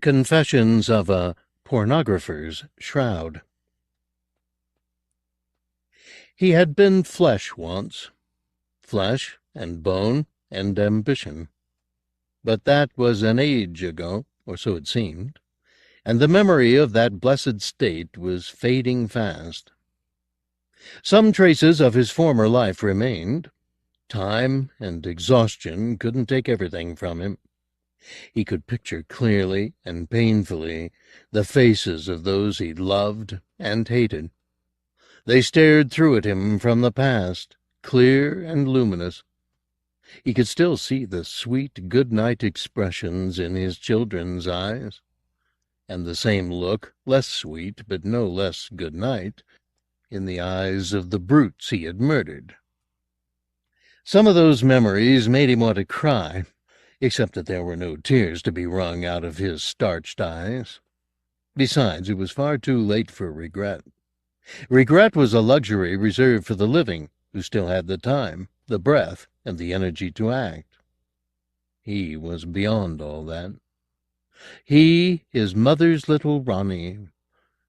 Confessions of a Pornographer's Shroud. He had been flesh once, flesh and bone and ambition. But that was an age ago, or so it seemed, and the memory of that blessed state was fading fast. Some traces of his former life remained. Time and exhaustion couldn't take everything from him. He could picture clearly and painfully the faces of those he loved and hated. They stared through at him from the past, clear and luminous. He could still see the sweet good-night expressions in his children's eyes, and the same look, less sweet but no less good-night, in the eyes of the brutes he had murdered. Some of those memories made him want to cry, except that there were no tears to be wrung out of his starched eyes. Besides, it was far too late for regret. Regret was a luxury reserved for the living, who still had the time, the breath, and the energy to act. He was beyond all that. He, his mother's little Ronnie.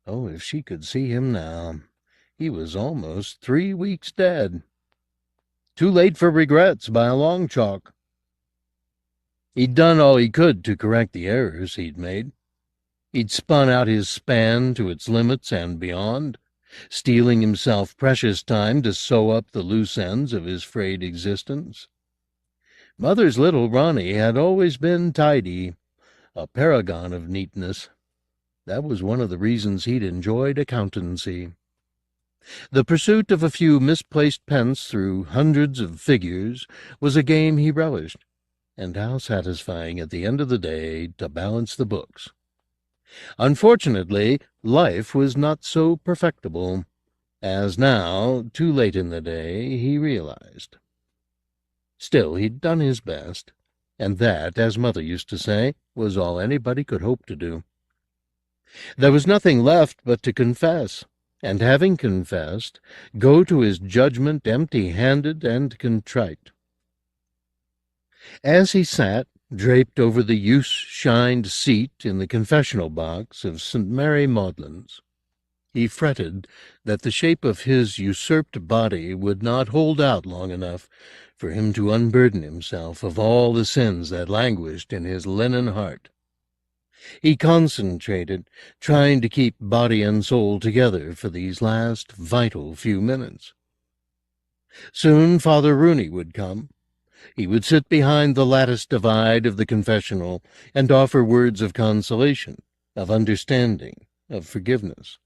Oh, if she could see him now. He was almost 3 weeks dead. Too late for regrets by a long chalk. He'd done all he could to correct the errors he'd made. He'd spun out his span to its limits and beyond, stealing himself precious time to sew up the loose ends of his frayed existence. Mother's little Ronnie had always been tidy, a paragon of neatness. That was one of the reasons he'd enjoyed accountancy. The pursuit of a few misplaced pence through hundreds of figures was a game he relished, and how satisfying at the end of the day to balance the books. Unfortunately, life was not so perfectible, as now, too late in the day, he realized. Still, he'd done his best, and that, as Mother used to say, was all anybody could hope to do. There was nothing left but to confess, and having confessed, go to his judgment empty-handed and contrite. As he sat, draped over the use-shined seat in the confessional box of St. Mary Magdalene's, he fretted that the shape of his usurped body would not hold out long enough for him to unburden himself of all the sins that languished in his linen heart. He concentrated, trying to keep body and soul together for these last vital few minutes. Soon Father Rooney would come. He would sit behind the lattice divide of the confessional and offer words of consolation, of understanding, of forgiveness.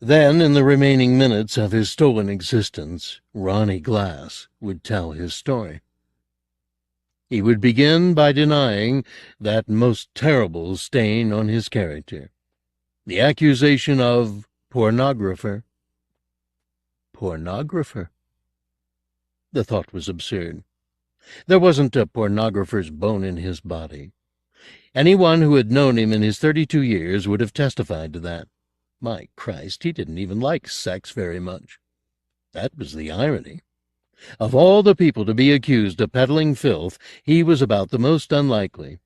Then, in the remaining minutes of his stolen existence, Ronnie Glass would tell his story. He would begin by denying that most terrible stain on his character, the accusation of pornographer. Pornographer? The thought was absurd. There wasn't a pornographer's bone in his body. Anyone who had known him in his 32 years would have testified to that. My Christ, he didn't even like sex very much. That was the irony. Of all the people to be accused of peddling filth, he was about the most unlikely.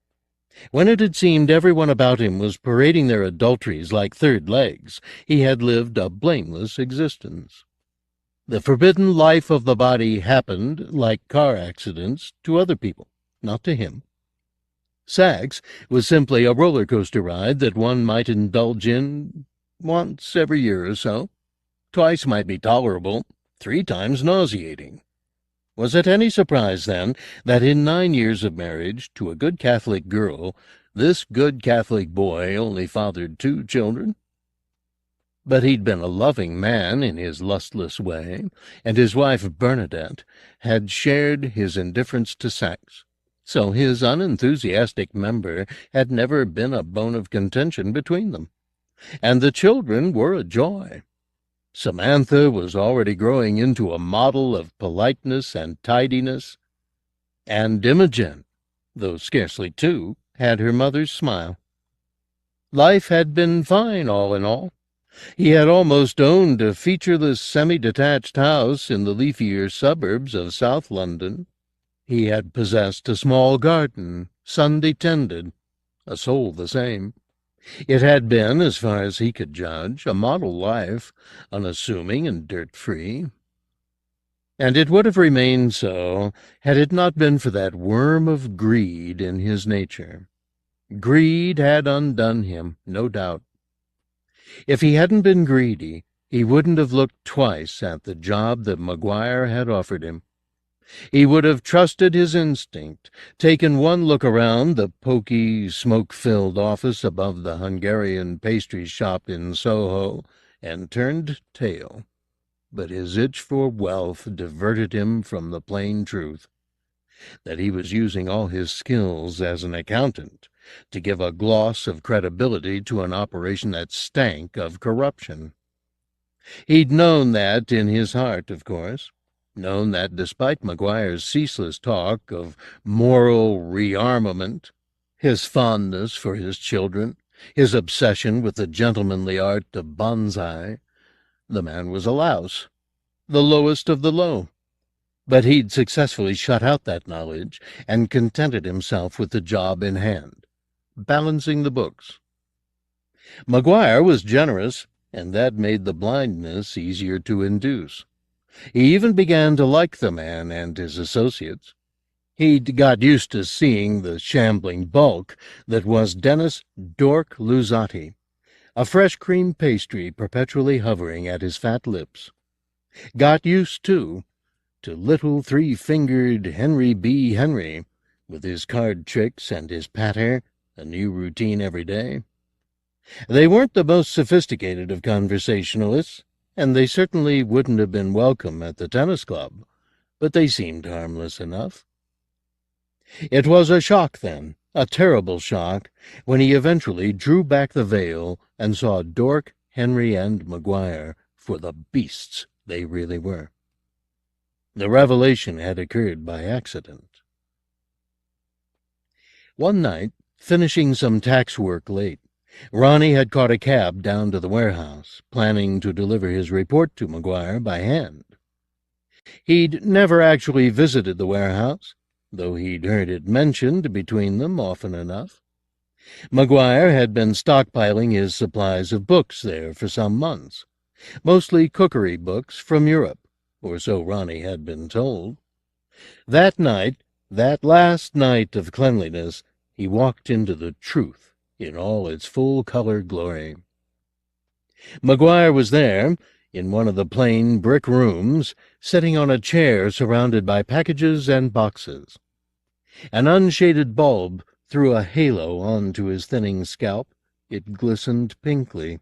When it had seemed everyone about him was parading their adulteries like third legs, he had lived a blameless existence. The forbidden life of the body happened, like car accidents, to other people, not to him. Sex was simply a roller coaster ride that one might indulge in once every year or so. Twice might be tolerable, 3 times nauseating. Was it any surprise, then, that in 9 years of marriage to a good Catholic girl, this good Catholic boy only fathered 2 children? But he'd been a loving man in his lustless way, and his wife Bernadette had shared his indifference to sex, so his unenthusiastic member had never been a bone of contention between them. And the children were a joy. Samantha was already growing into a model of politeness and tidiness, and Imogen, though scarcely 2, had her mother's smile. Life had been fine, all in all. He had almost owned a featureless semi-detached house in the leafier suburbs of South London. He had possessed a small garden, Sunday tended, a soul the same. It had been, as far as he could judge, a model life, unassuming and dirt-free. And it would have remained so had it not been for that worm of greed in his nature. Greed had undone him, no doubt. If he hadn't been greedy, he wouldn't have looked twice at the job that Maguire had offered him. He would have trusted his instinct, taken one look around the poky, smoke-filled office above the Hungarian pastry shop in Soho, and turned tail. But his itch for wealth diverted him from the plain truth, that he was using all his skills as an accountant to give a gloss of credibility to an operation that stank of corruption. He'd known that in his heart, of course, known that despite Maguire's ceaseless talk of moral rearmament, his fondness for his children, his obsession with the gentlemanly art of bonsai, the man was a louse, the lowest of the low. But he'd successfully shut out that knowledge and contented himself with the job in hand, balancing the books. Maguire was generous, and that made the blindness easier to induce. He even began to like the man and his associates. He'd got used to seeing the shambling bulk that was Dennis Dork Luzzati, a fresh cream pastry perpetually hovering at his fat lips. Got used, too, to little three-fingered Henry B. Henry, with his card tricks and his patter, a new routine every day. They weren't the most sophisticated of conversationalists, and they certainly wouldn't have been welcome at the tennis club, but they seemed harmless enough. It was a shock, then, a terrible shock, when he eventually drew back the veil and saw Dork, Henry, and Maguire for the beasts they really were. The revelation had occurred by accident. One night, finishing some tax work late, Ronnie had caught a cab down to the warehouse, planning to deliver his report to Maguire by hand. He'd never actually visited the warehouse, though he'd heard it mentioned between them often enough. Maguire had been stockpiling his supplies of books there for some months, mostly cookery books from Europe, or so Ronnie had been told. That night, that last night of cleanliness, he walked into the truth in all its full-color glory. Maguire was there, in one of the plain brick rooms, sitting on a chair surrounded by packages and boxes. An unshaded bulb threw a halo onto his thinning scalp. It glistened pinkly.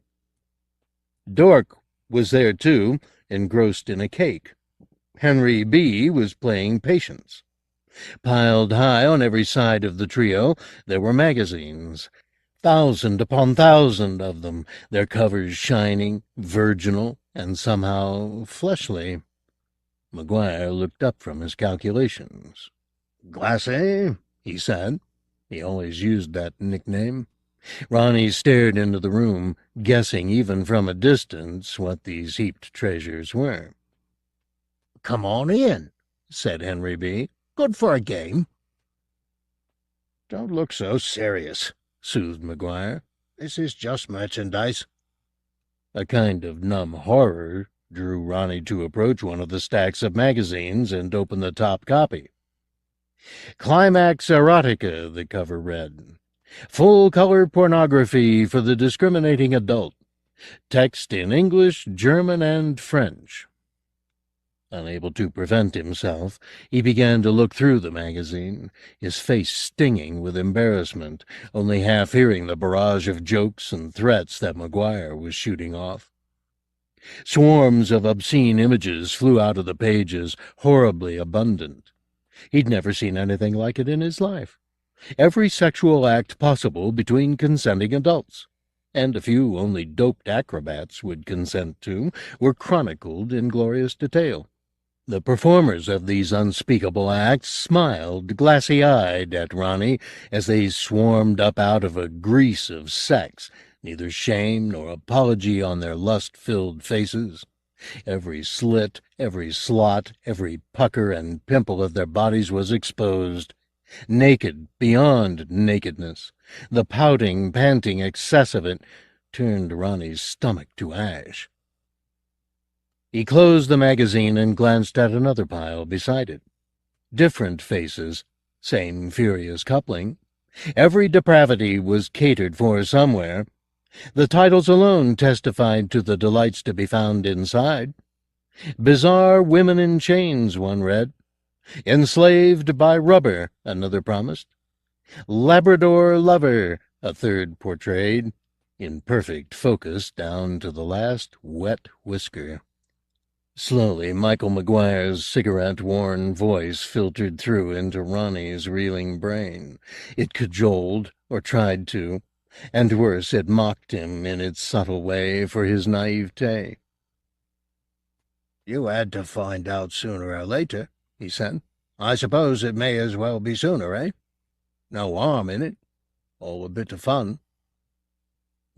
Dork was there, too, engrossed in a cake. Henry B. was playing patience. Piled high on every side of the trio, there were magazines, 1,000 upon 1,000 of them, their covers shining, virginal, and somehow fleshly. Maguire looked up from his calculations. "Glacé," he said. He always used that nickname. Ronnie stared into the room, guessing even from a distance what these heaped treasures were. "Come on in," said Henry B. "Good for a game." "Don't look so serious," soothed Maguire. "This is just merchandise." A kind of numb horror drew Ronnie to approach one of the stacks of magazines and open the top copy. "Climax Erotica," the cover read. "Full-color pornography for the discriminating adult. Text in English, German, and French." Unable to prevent himself, he began to look through the magazine, his face stinging with embarrassment, only half hearing the barrage of jokes and threats that Maguire was shooting off. Swarms of obscene images flew out of the pages, horribly abundant. He'd never seen anything like it in his life. Every sexual act possible between consenting adults, and a few only doped acrobats would consent to, were chronicled in glorious detail. The performers of these unspeakable acts smiled, glassy-eyed, at Ronnie as they swarmed up out of a grease of sex, neither shame nor apology on their lust-filled faces. Every slit, every slot, every pucker and pimple of their bodies was exposed, naked beyond nakedness. The pouting, panting excess of it turned Ronnie's stomach to ash. He closed the magazine and glanced at another pile beside it. Different faces, same furious coupling. Every depravity was catered for somewhere. The titles alone testified to the delights to be found inside. Bizarre women in chains, one read. Enslaved by rubber, another promised. Labrador lover, a third portrayed, in perfect focus down to the last wet whisker. Slowly, Michael McGuire's cigarette-worn voice filtered through into Ronnie's reeling brain. It cajoled, or tried to, and worse, it mocked him in its subtle way for his naivete. "You had to find out sooner or later," he said. "I suppose it may as well be sooner, eh? No harm in it. All a bit of fun."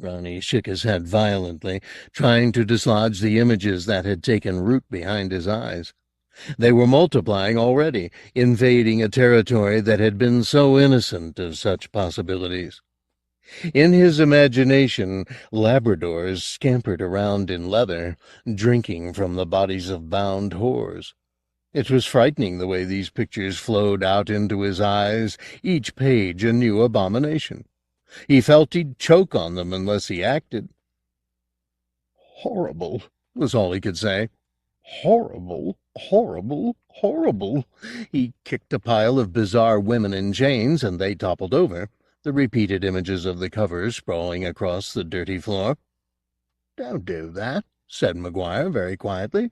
Ronnie shook his head violently, trying to dislodge the images that had taken root behind his eyes. They were multiplying already, invading a territory that had been so innocent of such possibilities. In his imagination, Labradors scampered around in leather, drinking from the bodies of bound whores. It was frightening the way these pictures flowed out into his eyes, each page a new abomination. He felt he'd choke on them unless he acted. "Horrible," was all he could say. "Horrible, horrible, horrible." He kicked a pile of bizarre women in chains, and they toppled over, the repeated images of the covers sprawling across the dirty floor. "Don't do that," said McGuire very quietly.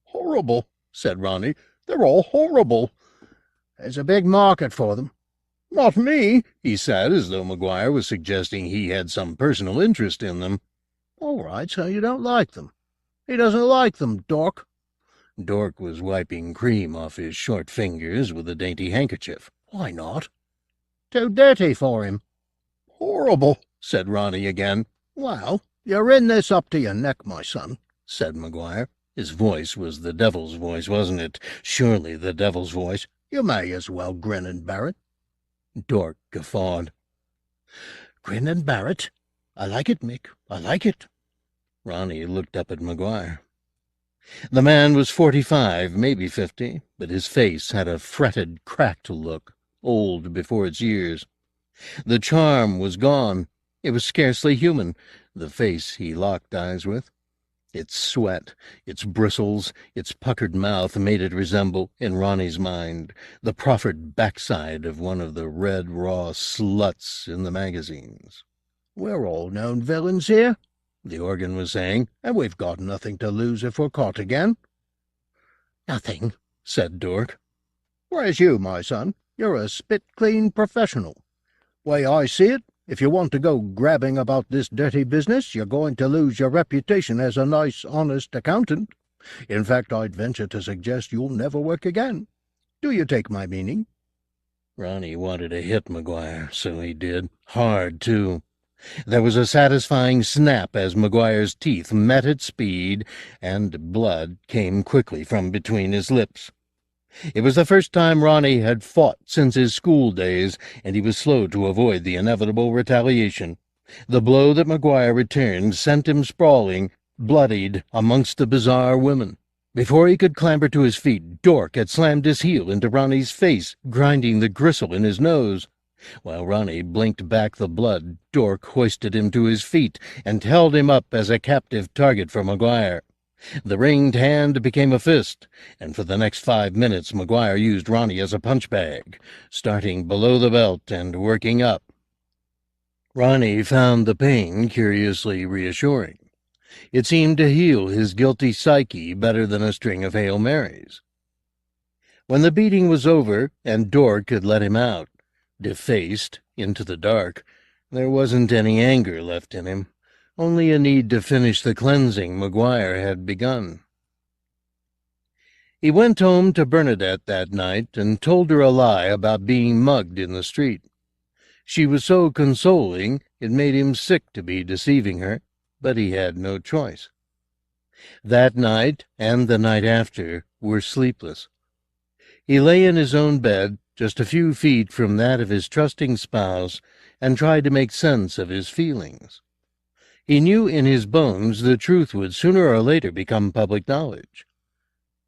"Horrible," said Ronnie. "They're all horrible. There's a big market for them." "Not me," he said, as though McGuire was suggesting he had some personal interest in them. "All right, so you don't like them." "He doesn't like them, Dork." Dork was wiping cream off his short fingers with a dainty handkerchief. "Why not?" "Too dirty for him." "Horrible," said Ronnie again. "Well, you're in this up to your neck, my son," said McGuire. His voice was the devil's voice, wasn't it? Surely the devil's voice. "You may as well grin and bear it." Dork guffawed. "Grin and bear it? I like it, Mick. I like it." Ronnie looked up at McGuire. The man was 45, maybe 50, but his face had a fretted, cracked look, old before its years. The charm was gone. It was scarcely human, the face he locked eyes with. Its sweat, its bristles, its puckered mouth made it resemble, in Ronnie's mind, the proffered backside of one of the red raw sluts in the magazines. "We're all known villains here," the organ was saying, "and we've got nothing to lose if we're caught again." "Nothing," said Dork. "Whereas you, my son, you're a spit-clean professional. Way I see it, if you want to go grabbing about this dirty business, you're going to lose your reputation as a nice, honest accountant. In fact, I'd venture to suggest you'll never work again. Do you take my meaning?" Ronnie wanted to hit McGuire, so he did. Hard, too. There was a satisfying snap as McGuire's teeth met at speed, and blood came quickly from between his lips. It was the first time Ronnie had fought since his school days, and he was slow to avoid the inevitable retaliation. The blow that McGuire returned sent him sprawling, bloodied, amongst the bizarre women. Before he could clamber to his feet, Dork had slammed his heel into Ronnie's face, grinding the gristle in his nose. While Ronnie blinked back the blood, Dork hoisted him to his feet and held him up as a captive target for McGuire. The ringed hand became a fist, and for the next 5 minutes McGuire used Ronnie as a punch bag, starting below the belt and working up. Ronnie found the pain curiously reassuring. It seemed to heal his guilty psyche better than a string of Hail Marys. When the beating was over and Dork had let him out, defaced, into the dark, there wasn't any anger left in him. Only a need to finish the cleansing McGuire had begun. He went home to Bernadette that night and told her a lie about being mugged in the street. She was so consoling, it made him sick to be deceiving her, but he had no choice. That night, and the night after, were sleepless. He lay in his own bed, just a few feet from that of his trusting spouse, and tried to make sense of his feelings. He knew in his bones the truth would sooner or later become public knowledge.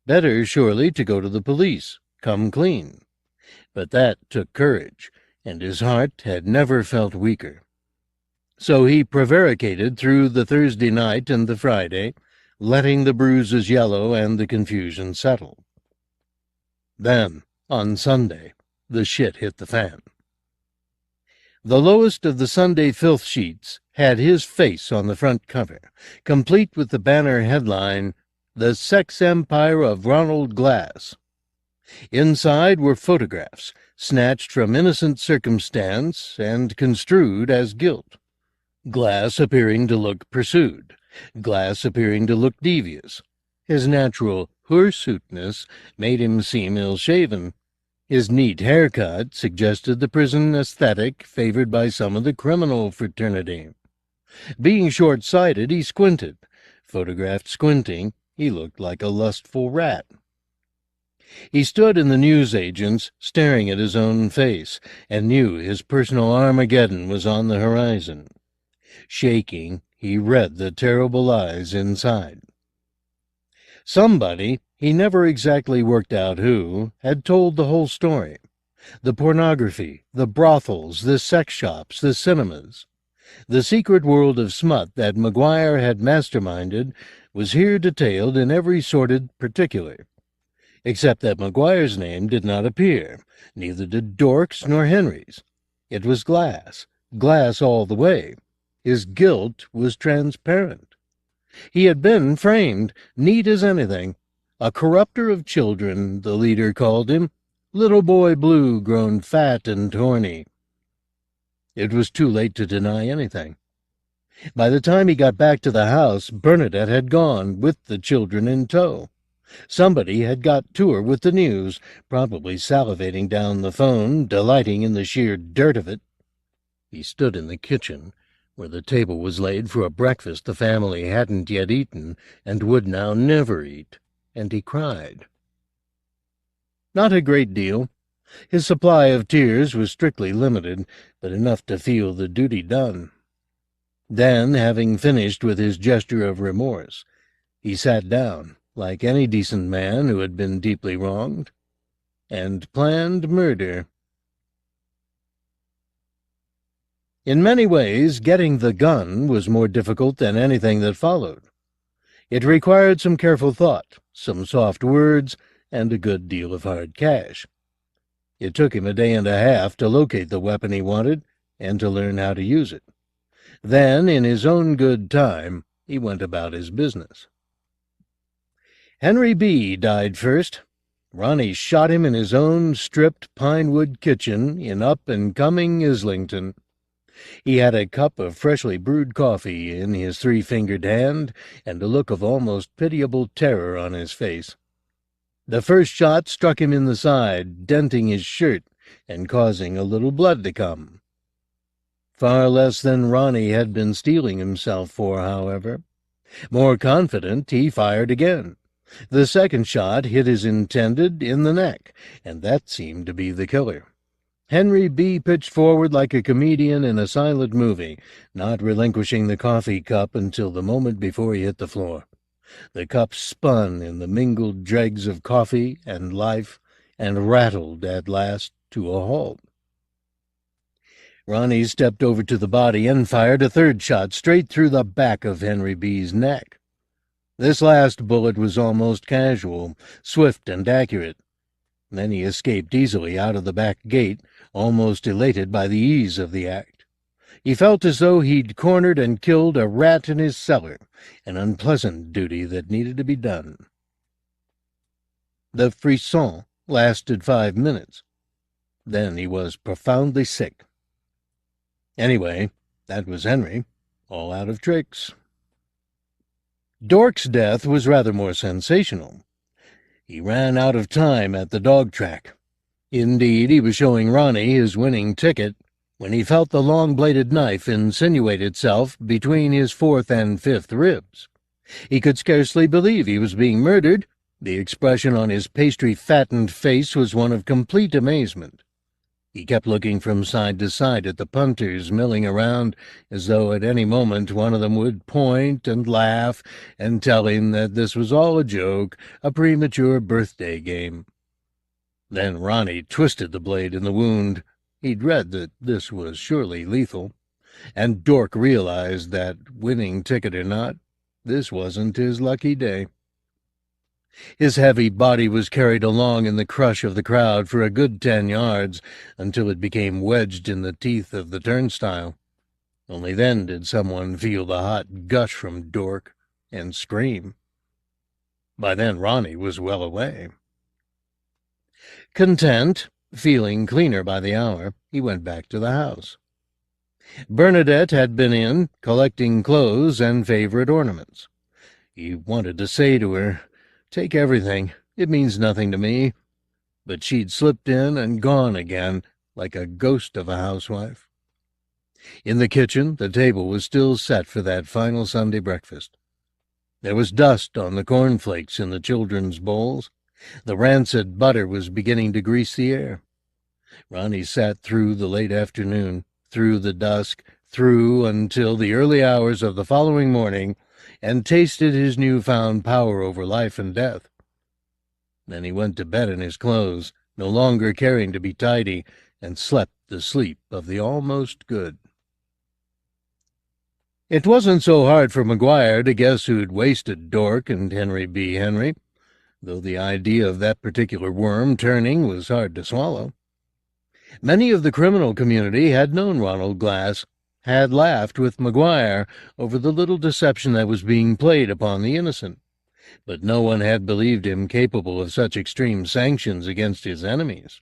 Better, surely, to go to the police, come clean. But that took courage, and his heart had never felt weaker. So he prevaricated through the Thursday night and the Friday, letting the bruises yellow and the confusion settle. Then, on Sunday, the shit hit the fan. The lowest of the Sunday filth sheets had his face on the front cover, complete with the banner headline, "The Sex Empire of Ronald Glass." Inside were photographs, snatched from innocent circumstance and construed as guilt. Glass appearing to look pursued, Glass appearing to look devious. His natural hirsuteness made him seem ill-shaven. His neat haircut suggested the prison aesthetic favored by some of the criminal fraternity. Being short-sighted, he squinted. Photographed squinting, he looked like a lustful rat. He stood in the newsagents, staring at his own face, and knew his personal Armageddon was on the horizon. Shaking, he read the terrible lies inside. Somebody, he never exactly worked out who, had told the whole story. The pornography, the brothels, the sex shops, the cinemas. The secret world of smut that McGuire had masterminded was here detailed in every sordid particular. Except that McGuire's name did not appear, neither did Dork's nor Henry's. It was Glass, Glass all the way. His guilt was transparent. He had been framed, neat as anything. A corrupter of children, the leader called him, little boy blue grown fat and tawny. It was too late to deny anything. By the time he got back to the house, Bernadette had gone, with the children in tow. Somebody had got to her with the news, probably salivating down the phone, delighting in the sheer dirt of it. He stood in the kitchen, where the table was laid for a breakfast the family hadn't yet eaten and would now never eat, and he cried. Not a great deal. His supply of tears was strictly limited, but enough to feel the duty done. Then, having finished with his gesture of remorse, he sat down, like any decent man who had been deeply wronged, and planned murder. In many ways, getting the gun was more difficult than anything that followed. It required some careful thought, some soft words, and a good deal of hard cash. It took him a day and a half to locate the weapon he wanted and to learn how to use it. Then, in his own good time, he went about his business. Henry B. died first. Ronnie shot him in his own stripped pine-wood kitchen in up-and-coming Islington. He had a cup of freshly brewed coffee in his three-fingered hand and a look of almost pitiable terror on his face. The first shot struck him in the side, denting his shirt and causing a little blood to come. Far less than Ronnie had been steeling himself for, however. More confident, he fired again. The second shot hit his intended in the neck, and that seemed to be the killer. Henry B. pitched forward like a comedian in a silent movie, not relinquishing the coffee cup until the moment before he hit the floor. The cup spun in the mingled dregs of coffee and life, and rattled at last to a halt. Ronnie stepped over to the body and fired a third shot straight through the back of Henry B.'s neck. This last bullet was almost casual, swift and accurate. Then he escaped easily out of the back gate, almost elated by the ease of the act. He felt as though he'd cornered and killed a rat in his cellar, an unpleasant duty that needed to be done. The frisson lasted 5 minutes. Then he was profoundly sick. Anyway, that was Henry, all out of tricks. Dork's death was rather more sensational. He ran out of time at the dog track. Indeed, he was showing Ronnie his winning ticket when he felt the long-bladed knife insinuate itself between his fourth and fifth ribs. He could scarcely believe he was being murdered, The expression on his pastry-fattened face was one of complete amazement. He kept looking from side to side at the punters milling around, as though at any moment one of them would point and laugh and tell him that this was all a joke, a premature birthday game. Then Ronnie twisted the blade in the wound. He'd read that this was surely lethal, and Dork realized that, winning ticket or not, this wasn't his lucky day. His heavy body was carried along in the crush of the crowd for a good 10 yards until it became wedged in the teeth of the turnstile. Only then did someone feel the hot gush from Dork and scream. By then Ronnie was well away. Content, feeling cleaner by the hour, he went back to the house. Bernadette had been in, collecting clothes and favorite ornaments. He wanted to say to her, "Take everything. It means nothing to me." But she'd slipped in and gone again, like a ghost of a housewife. In the kitchen, the table was still set for that final Sunday breakfast. There was dust on the cornflakes in the children's bowls. The rancid butter was beginning to grease the air. Ronnie sat through the late afternoon, through the dusk, through until the early hours of the following morning, and tasted his newfound power over life and death. Then he went to bed in his clothes, no longer caring to be tidy, and slept the sleep of the almost good. It wasn't so hard for McGuire to guess who'd wasted Dork and Henry B. Henry, though the idea of that particular worm turning was hard to swallow. Many of the criminal community had known Ronald Glass, had laughed with McGuire over the little deception that was being played upon the innocent, but no one had believed him capable of such extreme sanctions against his enemies.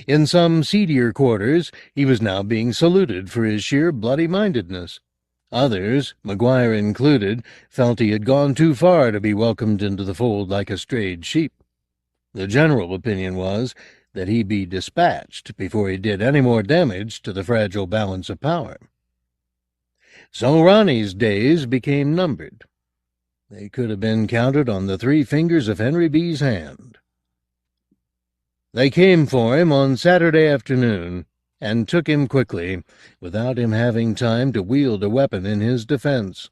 In some seedier quarters he was now being saluted for his sheer bloody-mindedness. Others, McGuire included, felt he had gone too far to be welcomed into the fold like a strayed sheep. The general opinion was that he be dispatched before he did any more damage to the fragile balance of power. So Ronnie's days became numbered. They could have been counted on the 3 fingers of Henry B.'s hand. They came for him on Saturday afternoon, and took him quickly, without him having time to wield a weapon in his defense.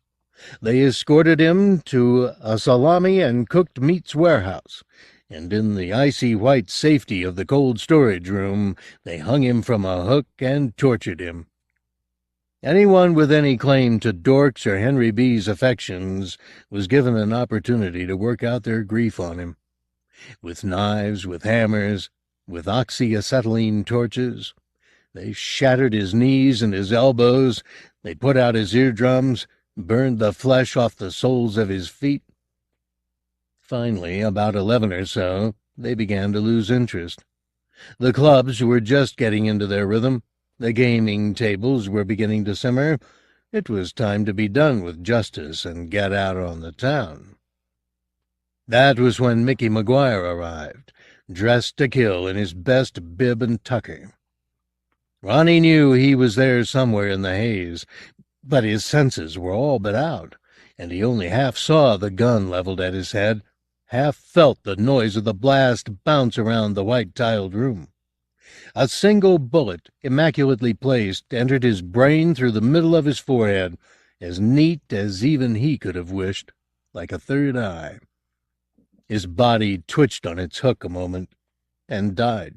They escorted him to a salami and cooked meats warehouse, and in the icy white safety of the cold storage room they hung him from a hook and tortured him. Anyone with any claim to Dork's or Henry B.'s affections was given an opportunity to work out their grief on him. With knives, with hammers, with oxyacetylene torches, they shattered his knees and his elbows, they put out his eardrums, burned the flesh off the soles of his feet. Finally, about 11 or so, they began to lose interest. The clubs were just getting into their rhythm. The gaming tables were beginning to simmer. It was time to be done with justice and get out on the town. That was when Mickey McGuire arrived, dressed to kill in his best bib and tucker. Ronnie knew he was there somewhere in the haze, but his senses were all but out, and he only half saw the gun leveled at his head, half felt the noise of the blast bounce around the white-tiled room. A single bullet, immaculately placed, entered his brain through the middle of his forehead, as neat as even he could have wished, like a third eye. His body twitched on its hook a moment, and died.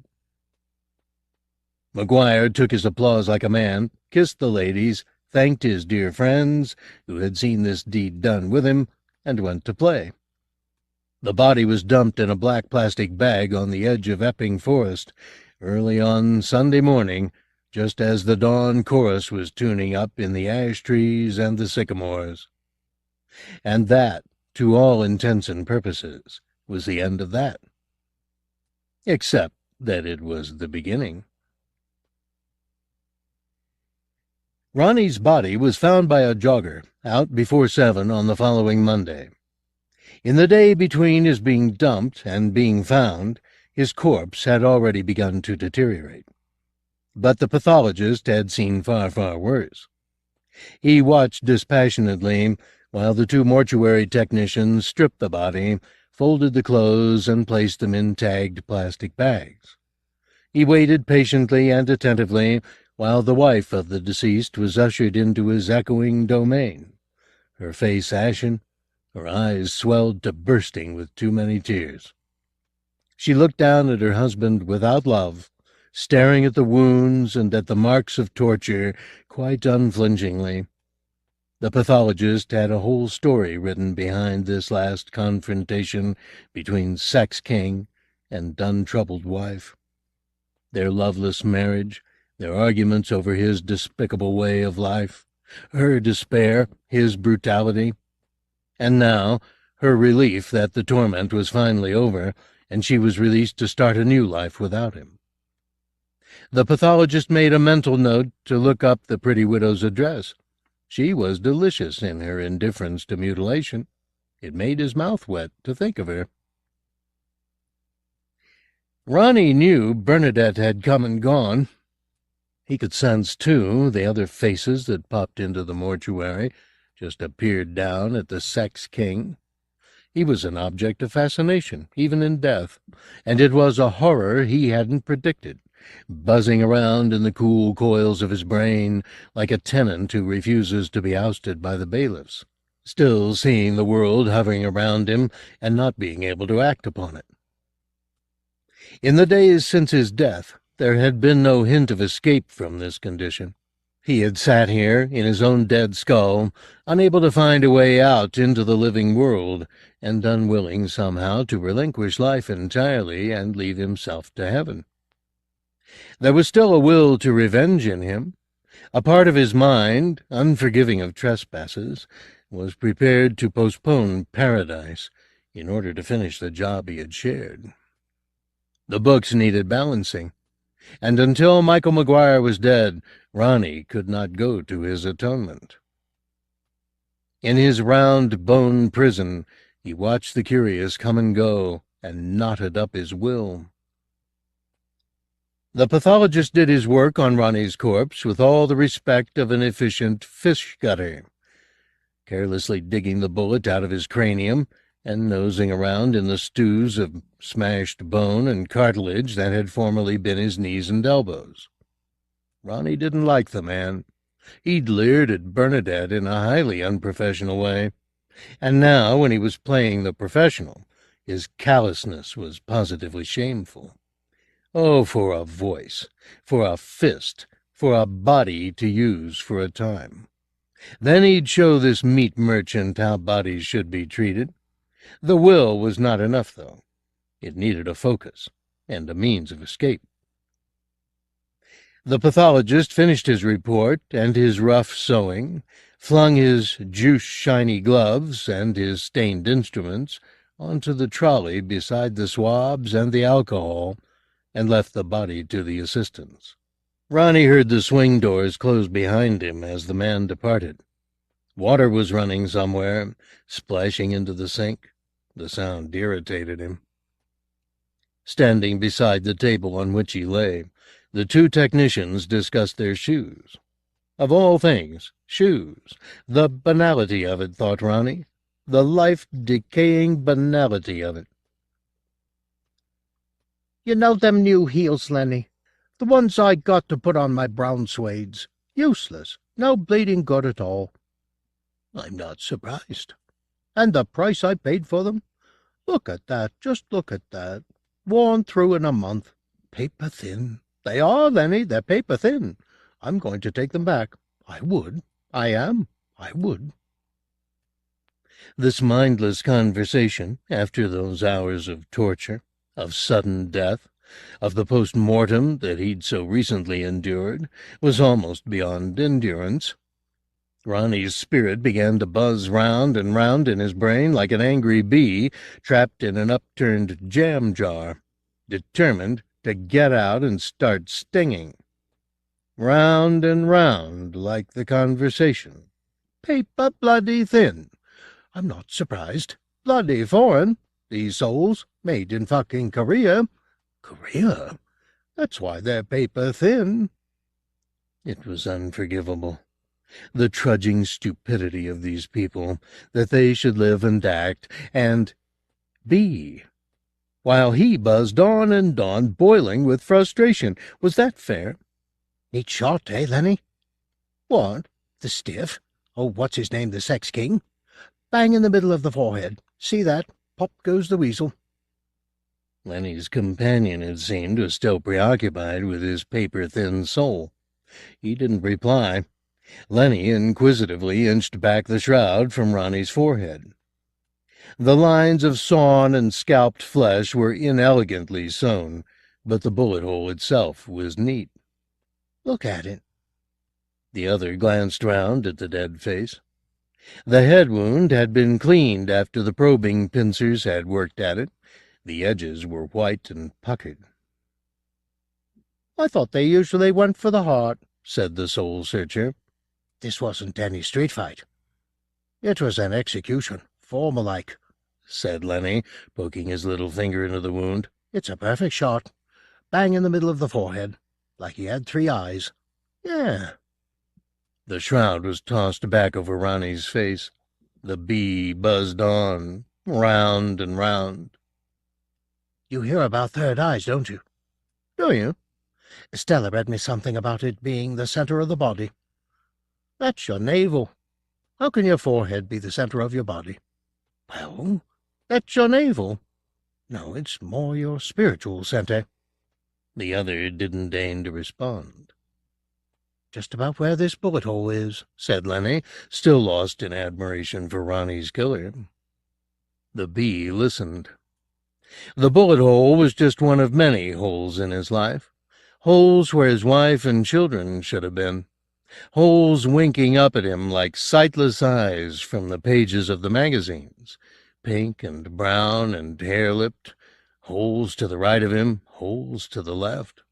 McGuire took his applause like a man, kissed the ladies, thanked his dear friends, who had seen this deed done with him, and went to play. The body was dumped in a black plastic bag on the edge of Epping Forest, early on Sunday morning, just as the dawn chorus was tuning up in the ash trees and the sycamores. And that, to all intents and purposes, was the end of that. Except that it was the beginning. Ronnie's body was found by a jogger out before 7 on the following Monday. In the day between his being dumped and being found, his corpse had already begun to deteriorate. But the pathologist had seen far, far worse. He watched dispassionately while the 2 mortuary technicians stripped the body, folded the clothes, and placed them in tagged plastic bags. He waited patiently and attentively while the wife of the deceased was ushered into his echoing domain, her face ashen, her eyes swelled to bursting with too many tears. She looked down at her husband without love, staring at the wounds and at the marks of torture quite unflinchingly. The pathologist had a whole story written behind this last confrontation between sex king and untroubled wife. Their loveless marriage, their arguments over his despicable way of life, her despair, his brutality, and now her relief that the torment was finally over and she was released to start a new life without him. The pathologist made a mental note to look up the pretty widow's address. She was delicious in her indifference to mutilation. It made his mouth wet to think of her. Ronnie knew Bernadette had come and gone. He could sense, too, the other faces that popped into the mortuary, just peered down at the sex king. He was an object of fascination, even in death, and it was a horror he hadn't predicted, buzzing around in the cool coils of his brain like a tenant who refuses to be ousted by the bailiffs, still seeing the world hovering around him and not being able to act upon it. In the days since his death, there had been no hint of escape from this condition. He had sat here in his own dead skull, unable to find a way out into the living world, and unwilling somehow to relinquish life entirely and leave himself to heaven. There was still a will to revenge in him. A part of his mind, unforgiving of trespasses, was prepared to postpone paradise in order to finish the job he had shared. The books needed balancing, and until Michael Maguire was dead, Ronnie could not go to his atonement. In his round bone prison, he watched the curious come and go, and knotted up his will. The pathologist did his work on Ronnie's corpse with all the respect of an efficient fish gutter, carelessly digging the bullet out of his cranium and nosing around in the stews of smashed bone and cartilage that had formerly been his knees and elbows. Ronnie didn't like the man. He'd leered at Bernadette in a highly unprofessional way, and now, when he was playing the professional, his callousness was positively shameful. Oh, for a voice, for a fist, for a body to use for a time. Then he'd show this meat merchant how bodies should be treated. The will was not enough, though. It needed a focus and a means of escape. The pathologist finished his report and his rough sewing, flung his juice-shiny gloves and his stained instruments onto the trolley beside the swabs and the alcohol, and left the body to the assistants. Ronnie heard the swing doors close behind him as the man departed. Water was running somewhere, splashing into the sink. The sound irritated him. Standing beside the table on which he lay, the two technicians discussed their shoes. Of all things, shoes. The banality of it, thought Ronnie. The life-decaying banality of it. You know them new heels, Lenny? The ones I got to put on my brown suedes. Useless. No bleeding good at all. I'm not surprised. And the price I paid for them? Look at that, just look at that. Worn through in a month. Paper thin. They are, Lenny, they're paper thin. I'm going to take them back. I would. I am. I would. This mindless conversation, after those hours of torture, of sudden death, of the post-mortem that he'd so recently endured, was almost beyond endurance. Ronnie's spirit began to buzz round and round in his brain like an angry bee trapped in an upturned jam jar, determined to get out and start stinging. Round and round like the conversation. Paper bloody thin. I'm not surprised. Bloody foreign. These souls, made in fucking Korea. Korea? That's why they're paper thin. It was unforgivable. The trudging stupidity of these people, that they should live and act, and bee, while he buzzed on and on, boiling with frustration. Was that fair? Neat shot, eh, Lenny? What? The stiff? Oh, what's his name, the sex king? Bang in the middle of the forehead. See that? Pop goes the weasel. Lenny's companion, it seemed, was still preoccupied with his paper-thin soul. He didn't reply. Lenny inquisitively inched back the shroud from Ronnie's forehead. The lines of sawn and scalped flesh were inelegantly sewn, but the bullet hole itself was neat. Look at it. The other glanced round at the dead face. The head wound had been cleaned after the probing pincers had worked at it. The edges were white and puckered. I thought they usually went for the heart, said the soul-searcher. This wasn't any street fight. It was an execution, formal-like, said Lenny, poking his little finger into the wound. It's a perfect shot. Bang in the middle of the forehead, like he had 3 eyes. Yeah. The shroud was tossed back over Ronnie's face. The bee buzzed on, round and round. You hear about third eyes, don't you? Do you? Stella read me something about it being the center of the body. That's your navel. How can your forehead be the center of your body? Well, that's your navel. No, it's more your spiritual center. The other didn't deign to respond. Just about where this bullet hole is, said Lenny, still lost in admiration for Ronnie's killer. The bee listened. The bullet hole was just one of many holes in his life, holes where his wife and children should have been, holes winking up at him like sightless eyes from the pages of the magazines, pink and brown and hair-lipped, holes to the right of him, holes to the left.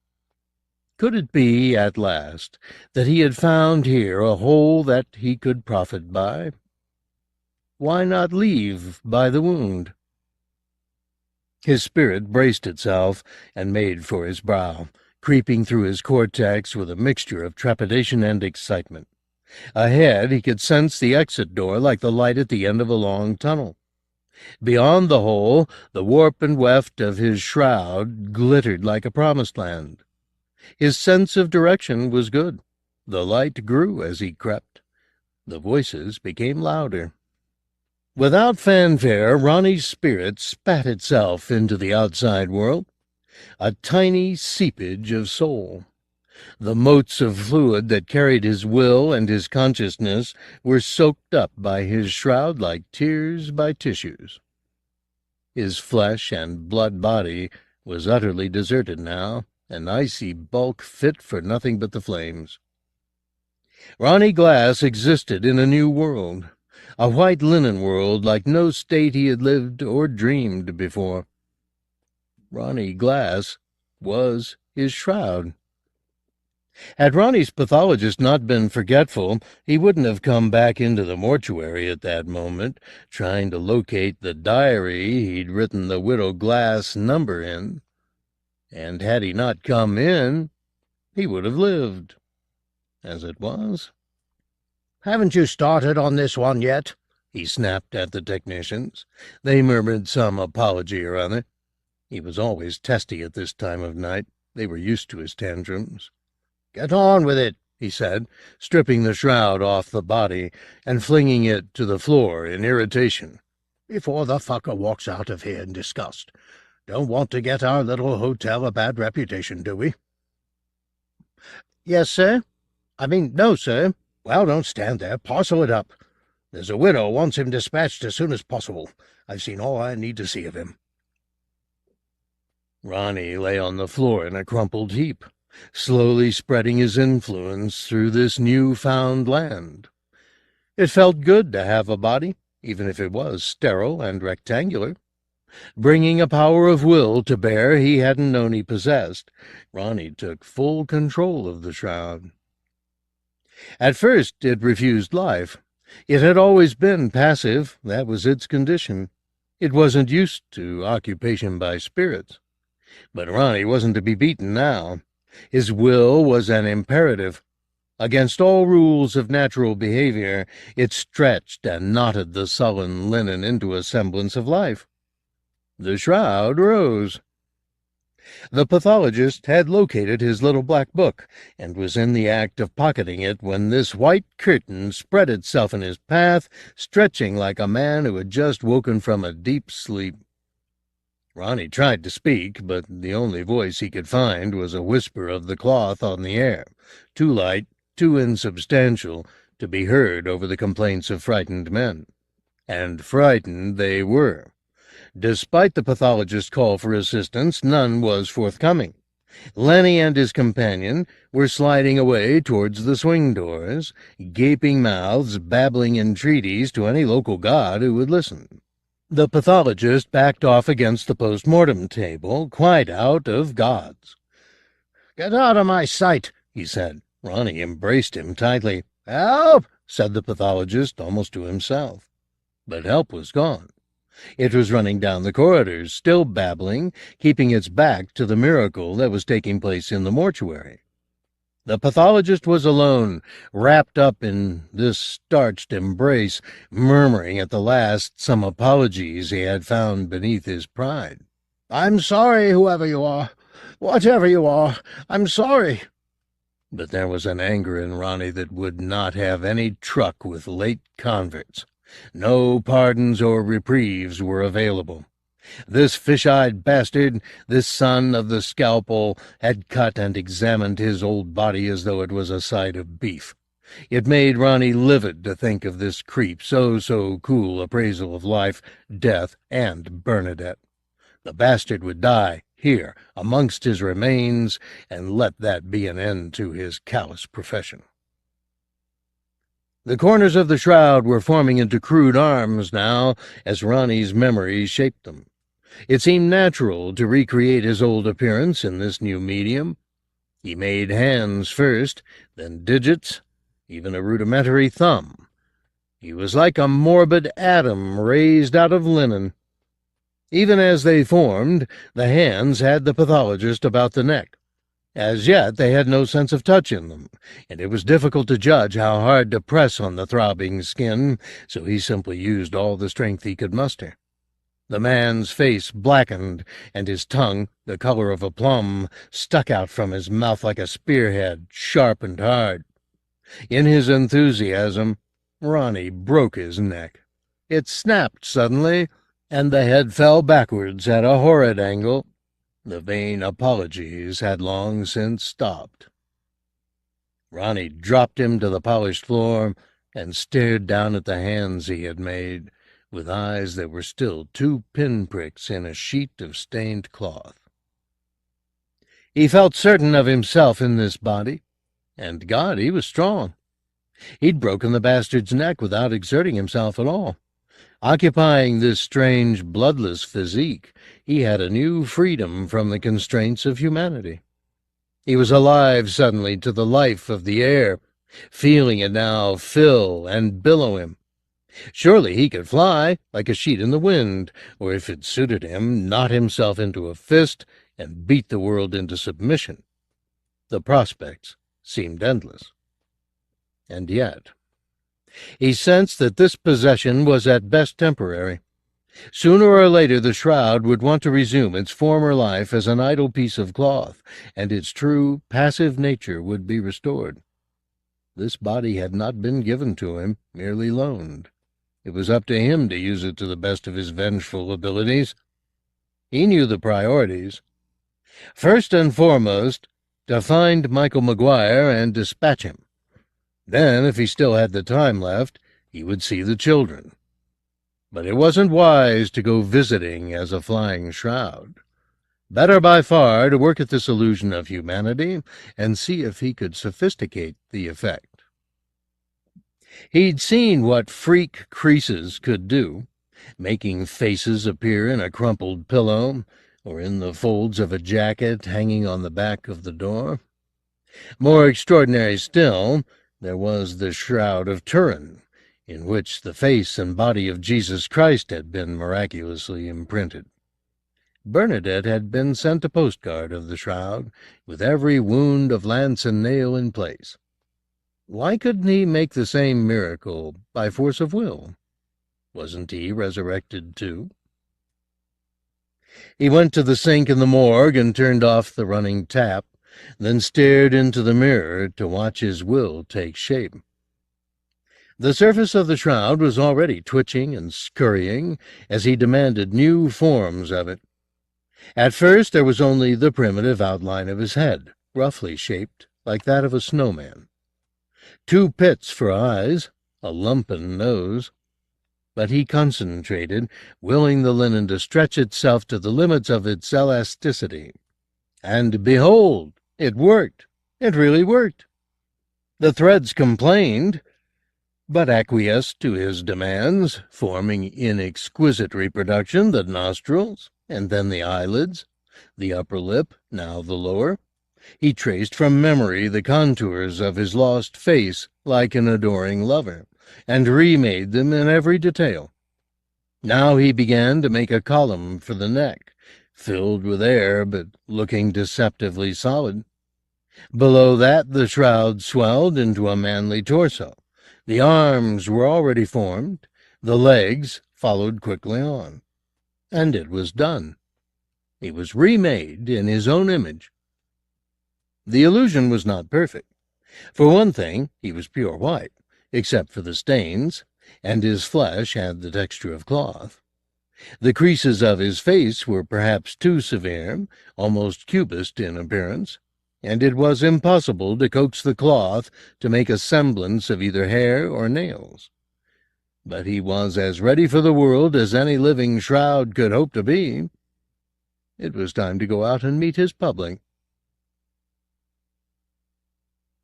Could it be, at last, that he had found here a hole that he could profit by? Why not leave by the wound? His spirit braced itself and made for his brow, creeping through his cortex with a mixture of trepidation and excitement. Ahead he could sense the exit door like the light at the end of a long tunnel. Beyond the hole, the warp and weft of his shroud glittered like a promised land. His sense of direction was good. The light grew as he crept. The voices became louder. Without fanfare, Ronnie's spirit spat itself into the outside world, a tiny seepage of soul. The motes of fluid that carried his will and his consciousness were soaked up by his shroud like tears by tissues. His flesh and blood body was utterly deserted now, an icy bulk fit for nothing but the flames. Ronnie Glass existed in a new world, a white linen world like no state he had lived or dreamed before. Ronnie Glass was his shroud. Had Ronnie's pathologist not been forgetful, he wouldn't have come back into the mortuary at that moment, trying to locate the diary he'd written the Widow Glass number in. And had he not come in, he would have lived. As it was... "Haven't you started on this one yet?" he snapped at the technicians. They murmured some apology or other. He was always testy at this time of night. They were used to his tantrums. "Get on with it," he said, stripping the shroud off the body and flinging it to the floor in irritation. "Before the fucker walks out of here in disgust. Don't want to get our little hotel a bad reputation, do we?" "Yes, sir." No, sir." "Well, don't stand there. Parcel it up. There's a widow wants him dispatched as soon as possible. I've seen all I need to see of him." Ronnie lay on the floor in a crumpled heap, slowly spreading his influence through this new-found land. It felt good to have a body, even if it was sterile and rectangular. Bringing a power of will to bear he hadn't known he possessed, Ronnie took full control of the shroud. At first it refused life. It had always been passive, that was its condition. It wasn't used to occupation by spirits. But Ronnie wasn't to be beaten now. His will was an imperative. Against all rules of natural behavior, it stretched and knotted the sullen linen into a semblance of life. The shroud rose. The pathologist had located his little black book, and was in the act of pocketing it when this white curtain spread itself in his path, stretching like a man who had just woken from a deep sleep. Ronnie tried to speak, but the only voice he could find was a whisper of the cloth on the air, too light, too insubstantial, to be heard over the complaints of frightened men. And frightened they were. Despite the pathologist's call for assistance, none was forthcoming. Lenny and his companion were sliding away towards the swing doors, gaping mouths babbling entreaties to any local god who would listen. The pathologist backed off against the post-mortem table, quite out of gods. "Get out of my sight," he said. Ronnie embraced him tightly. "Help!" said the pathologist, almost to himself. But help was gone. It was running down the corridors, still babbling, keeping its back to the miracle that was taking place in the mortuary. The pathologist was alone, wrapped up in this starched embrace, murmuring at the last some apologies he had found beneath his pride. "I'm sorry, whoever you are, whatever you are, I'm sorry." But there was an anger in Ronnie that would not have any truck with late converts. No pardons or reprieves were available. This fish-eyed bastard, this son of the scalpel, had cut and examined his old body as though it was a side of beef. It made Ronnie livid to think of this creep, so cool appraisal of life, death, and Bernadette. The bastard would die here, amongst his remains, and let that be an end to his callous profession. The corners of the shroud were forming into crude arms now, as Ronnie's memory shaped them. It seemed natural to recreate his old appearance in this new medium. He made hands first, then digits, even a rudimentary thumb. He was like a morbid atom raised out of linen. Even as they formed, the hands had the pathologist about the neck. As yet they had no sense of touch in them, and it was difficult to judge how hard to press on the throbbing skin, so he simply used all the strength he could muster. The man's face blackened, and his tongue, the color of a plum, stuck out from his mouth like a spearhead, sharp and hard. In his enthusiasm, Ronnie broke his neck. It snapped suddenly, and the head fell backwards at a horrid angle. The vain apologies had long since stopped. Ronnie dropped him to the polished floor and stared down at the hands he had made, with eyes that were still 2 pinpricks in a sheet of stained cloth. He felt certain of himself in this body, and God, he was strong. He'd broken the bastard's neck without exerting himself at all. Occupying this strange, bloodless physique, he had a new freedom from the constraints of humanity. He was alive suddenly to the life of the air, feeling it now fill and billow him. Surely he could fly, like a sheet in the wind, or if it suited him, knot himself into a fist and beat the world into submission. The prospects seemed endless. And yet he sensed that this possession was at best temporary. Sooner or later the shroud would want to resume its former life as an idle piece of cloth, and its true, passive nature would be restored. This body had not been given to him, merely loaned. It was up to him to use it to the best of his vengeful abilities. He knew the priorities. First and foremost, to find Michael Maguire and dispatch him. Then, if he still had the time left, he would see the children. But it wasn't wise to go visiting as a flying shroud. Better by far to work at this illusion of humanity and see if he could sophisticate the effect. He'd seen what freak creases could do, making faces appear in a crumpled pillow or in the folds of a jacket hanging on the back of the door. More extraordinary still, there was the Shroud of Turin, in which the face and body of Jesus Christ had been miraculously imprinted. Bernadette had been sent a postcard of the shroud, with every wound of lance and nail in place. Why couldn't he make the same miracle by force of will? Wasn't he resurrected too? He went to the sink in the morgue and turned off the running tap, then stared into the mirror to watch his will take shape. The surface of the shroud was already twitching and scurrying as he demanded new forms of it. At first there was only the primitive outline of his head, roughly shaped, like that of a snowman. 2 pits for eyes, a lumpen nose. But he concentrated, willing the linen to stretch itself to the limits of its elasticity. And behold, it worked. It really worked. The threads complained, but acquiesced to his demands, forming in exquisite reproduction the nostrils, and then the eyelids, the upper lip, now the lower. He traced from memory the contours of his lost face like an adoring lover, and remade them in every detail. Now he began to make a column for the neck, filled with air but looking deceptively solid. Below that the shroud swelled into a manly torso. The arms were already formed, the legs followed quickly on. And it was done. He was remade in his own image. The illusion was not perfect. For one thing, he was pure white, except for the stains, and his flesh had the texture of cloth. The creases of his face were perhaps too severe, almost cubist in appearance, and it was impossible to coax the cloth to make a semblance of either hair or nails. But he was as ready for the world as any living shroud could hope to be. It was time to go out and meet his public.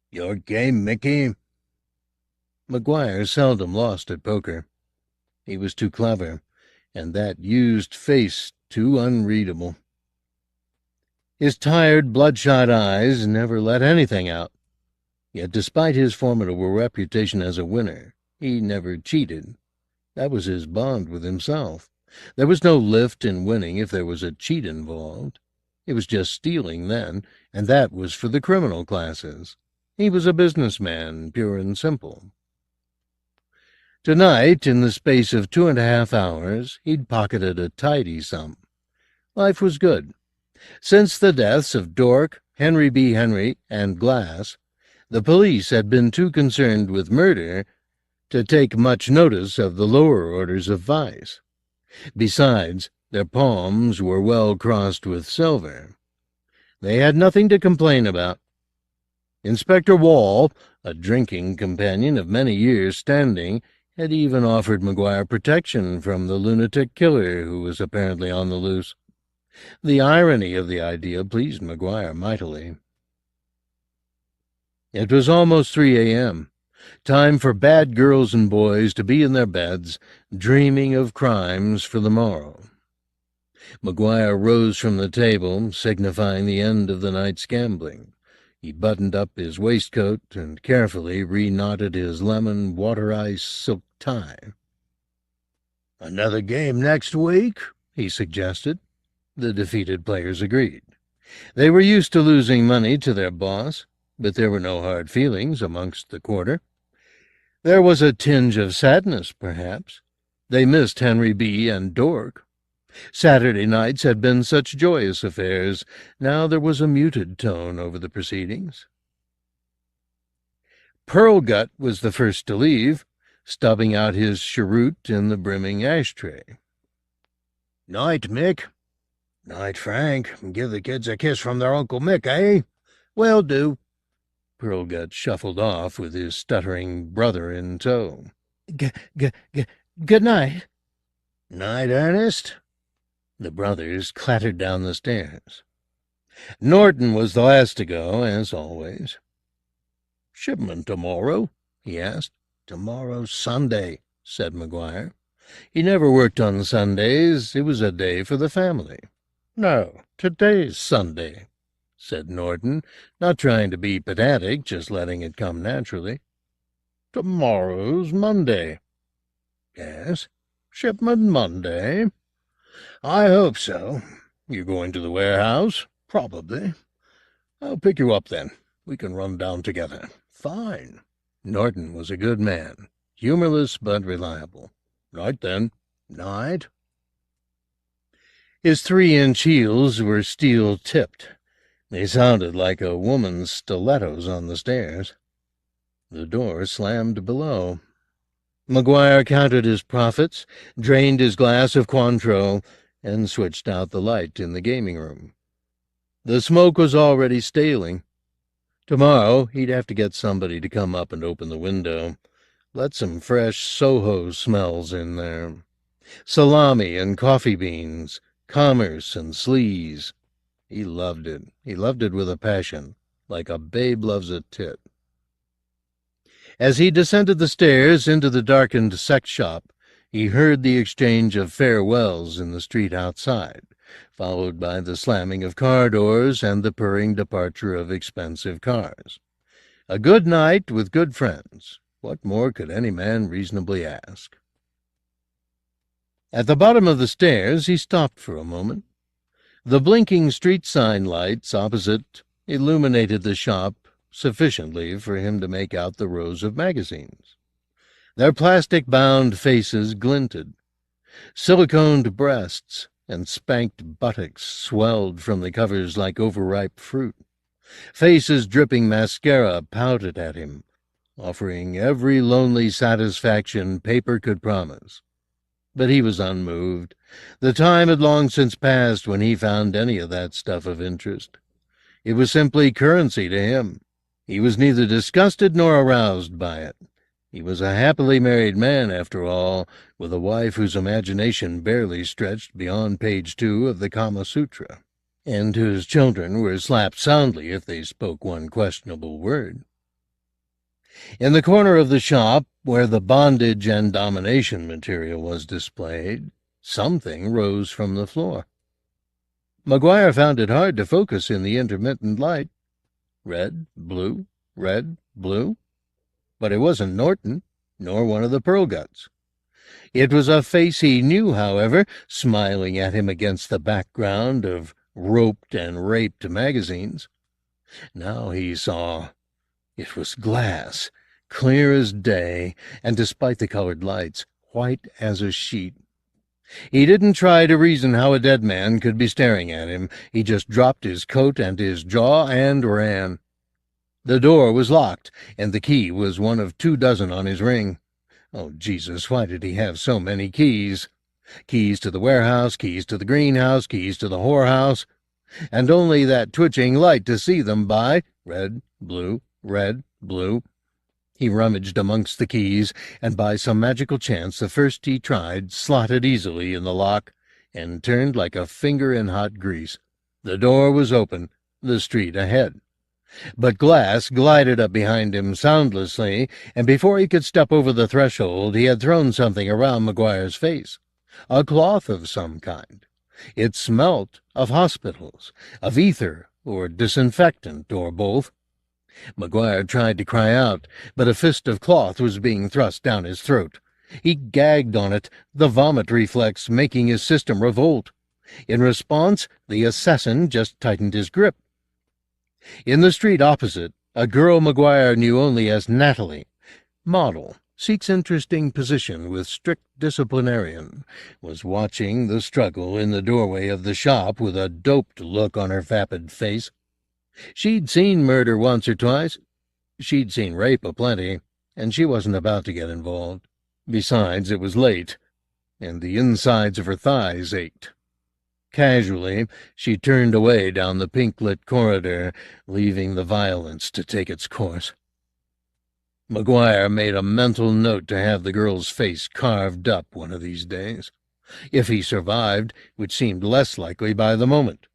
"Your game, Mickey?" McGuire seldom lost at poker. He was too clever, and that used face too unreadable. His tired, bloodshot eyes never let anything out. Yet despite his formidable reputation as a winner, he never cheated. That was his bond with himself. There was no lift in winning if there was a cheat involved. It was just stealing then, and that was for the criminal classes. He was a businessman, pure and simple. Tonight, in the space of 2.5 hours, he'd pocketed a tidy sum. Life was good. Since the deaths of Dork, Henry B. Henry, and Glass, the police had been too concerned with murder to take much notice of the lower orders of vice. Besides, their palms were well crossed with silver. They had nothing to complain about. Inspector Wall, a drinking companion of many years' standing, had even offered McGuire protection from the lunatic killer who was apparently on the loose. The irony of the idea pleased McGuire mightily. It was almost 3 a.m., time for bad girls and boys to be in their beds, dreaming of crimes for the morrow. McGuire rose from the table, signifying the end of the night's gambling. He buttoned up his waistcoat and carefully reknotted his lemon water-ice silk tie. "Another game next week?" he suggested. The defeated players agreed. They were used to losing money to their boss, but there were no hard feelings amongst the quarter. There was a tinge of sadness, perhaps. They missed Henry B. and Dork. Saturday nights had been such joyous affairs. Now there was a muted tone over the proceedings. Pearlgut was the first to leave, stubbing out his cheroot in the brimming ashtray. "Night, Mick." "Night, Frank. Give the kids a kiss from their Uncle Mick, eh?" "Will do." Pearlgut shuffled off with his stuttering brother in tow. Good night." "Night, Ernest." The brothers clattered down the stairs. Norton was the last to go, as always. "Shipment tomorrow?" he asked. "Tomorrow's Sunday," said McGuire. He never worked on Sundays. It was a day for the family. "No, today's Sunday," said Norton, not trying to be pedantic, just letting it come naturally. "Tomorrow's Monday." "Yes, shipment Monday." "I hope so. You're going to the warehouse?" "Probably." "I'll pick you up then. We can run down together." "Fine." Norton was a good man, humorless but reliable. "Night, then." "Night." His 3-inch heels were steel-tipped. They sounded like a woman's stilettos on the stairs. The door slammed below. McGuire counted his profits, drained his glass of Cointreau, and switched out the light in the gaming room. The smoke was already staling. Tomorrow he'd have to get somebody to come up and open the window. Let some fresh Soho smells in there. Salami and coffee beans, commerce and sleaze. He loved it. He loved it with a passion, like a babe loves a tit. As he descended the stairs into the darkened sex shop, he heard the exchange of farewells in the street outside, followed by the slamming of car doors and the purring departure of expensive cars. A good night with good friends. What more could any man reasonably ask? At the bottom of the stairs he stopped for a moment. The blinking street sign lights opposite illuminated the shop sufficiently for him to make out the rows of magazines. Their plastic-bound faces glinted. Siliconed breasts and spanked buttocks swelled from the covers like overripe fruit. Faces dripping mascara pouted at him, offering every lonely satisfaction paper could promise. But he was unmoved. The time had long since passed when he found any of that stuff of interest. It was simply currency to him. He was neither disgusted nor aroused by it. He was a happily married man, after all, with a wife whose imagination barely stretched beyond page 2 of the Kama Sutra, and whose children were slapped soundly if they spoke one questionable word. In the corner of the shop, where the bondage and domination material was displayed, something rose from the floor. McGuire found it hard to focus in the intermittent light. Red, blue, red, blue. But it wasn't Norton, nor one of the Pearl Guts. It was a face he knew, however, smiling at him against the background of roped and raped magazines. Now he saw. It was glass, clear as day, and despite the colored lights, white as a sheet. He didn't try to reason how a dead man could be staring at him. He just dropped his coat and his jaw and ran. The door was locked, and the key was one of 24 on his ring. Oh, Jesus, why did he have so many keys? Keys to the warehouse, keys to the greenhouse, keys to the whorehouse, and only that twitching light to see them by. Red, blue, red, blue. He rummaged amongst the keys, and by some magical chance the first he tried slotted easily in the lock, and turned like a finger in hot grease. The door was open, the street ahead. But glass glided up behind him soundlessly, and before he could step over the threshold he had thrown something around McGuire's face. A cloth of some kind. It smelt of hospitals, of ether, or disinfectant, or both. McGuire tried to cry out, but a fist of cloth was being thrust down his throat. He gagged on it, the vomit reflex making his system revolt. In response, the assassin just tightened his grip. In the street opposite, a girl McGuire knew only as Natalie, model, seeks interesting position with strict disciplinarian, was watching the struggle in the doorway of the shop with a doped look on her vapid face. She'd seen murder once or twice. She'd seen rape aplenty, and she wasn't about to get involved. Besides, it was late, and the insides of her thighs ached. Casually, she turned away down the pink-lit corridor, leaving the violence to take its course. McGuire made a mental note to have the girl's face carved up one of these days, if he survived, which seemed less likely by the moment.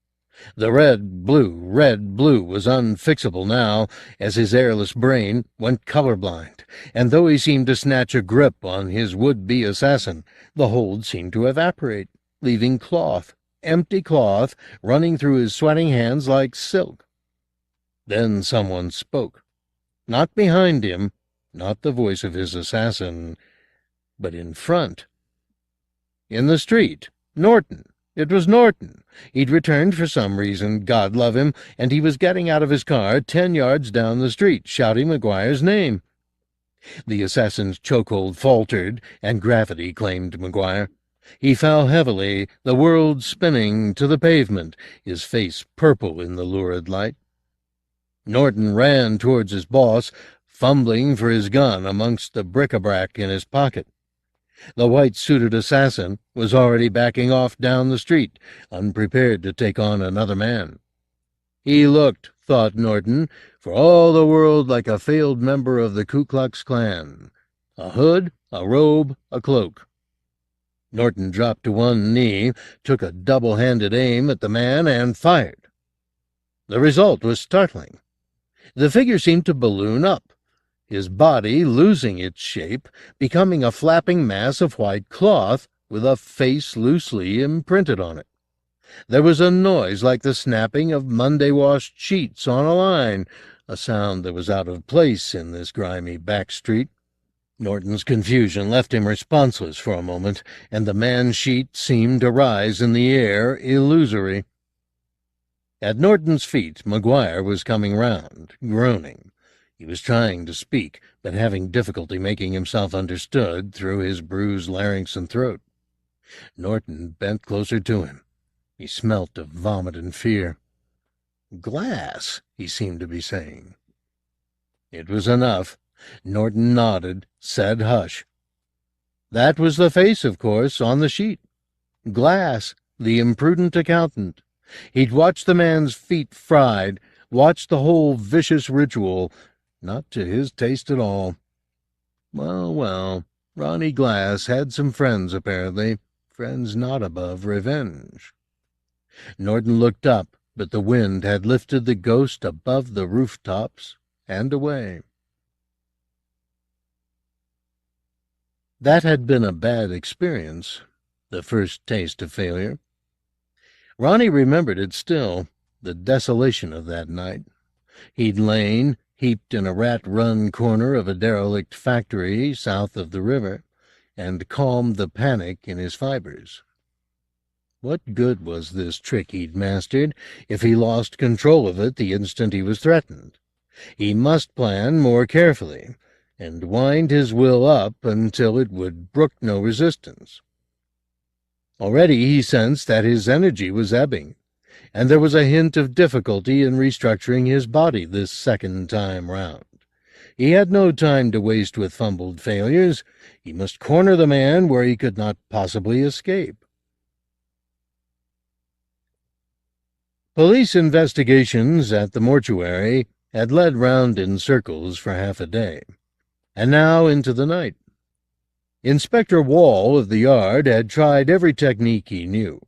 The red, blue was unfixable now, as his airless brain went colorblind, and though he seemed to snatch a grip on his would-be assassin, the hold seemed to evaporate, leaving cloth, empty cloth, running through his sweating hands like silk. Then someone spoke. Not behind him, not the voice of his assassin, but in front. In the street, Norton. It was Norton. He'd returned for some reason, God love him, and he was getting out of his car 10 yards down the street, shouting McGuire's name. The assassin's chokehold faltered, and gravity claimed McGuire. He fell heavily, the world spinning, to the pavement, his face purple in the lurid light. Norton ran towards his boss, fumbling for his gun amongst the bric-a-brac in his pocket. The white-suited assassin was already backing off down the street, unprepared to take on another man. He looked, thought Norton, for all the world like a failed member of the Ku Klux Klan. A hood, a robe, a cloak. Norton dropped to one knee, took a double-handed aim at the man, and fired. The result was startling. The figure seemed to balloon up, his body losing its shape, becoming a flapping mass of white cloth with a face loosely imprinted on it. There was a noise like the snapping of Monday-washed sheets on a line, a sound that was out of place in this grimy back street. Norton's confusion left him responseless for a moment, and the man-sheet seemed to rise in the air, illusory. At Norton's feet, McGuire was coming round, groaning. He was trying to speak, but having difficulty making himself understood through his bruised larynx and throat. Norton bent closer to him. He smelt of vomit and fear. "Glass," he seemed to be saying. It was enough. Norton nodded, said hush. That was the face, of course, on the sheet. Glass, the imprudent accountant. He'd watched the man's feet fried, watched the whole vicious ritual, not to his taste at all. Well, Ronnie Glass had some friends, apparently, friends not above revenge. Norton looked up, but the wind had lifted the ghost above the rooftops and away. That had been a bad experience, the first taste of failure. Ronnie remembered it still, the desolation of that night. He'd lain, heaped in a rat-run corner of a derelict factory south of the river, and calmed the panic in his fibers. What good was this trick he'd mastered if he lost control of it the instant he was threatened? He must plan more carefully, and wind his will up until it would brook no resistance. Already he sensed that his energy was ebbing, and there was a hint of difficulty in restructuring his body this second time round. He had no time to waste with fumbled failures. He must corner the man where he could not possibly escape. Police investigations at the mortuary had led round in circles for half a day, and now into the night. Inspector Wall of the yard had tried every technique he knew.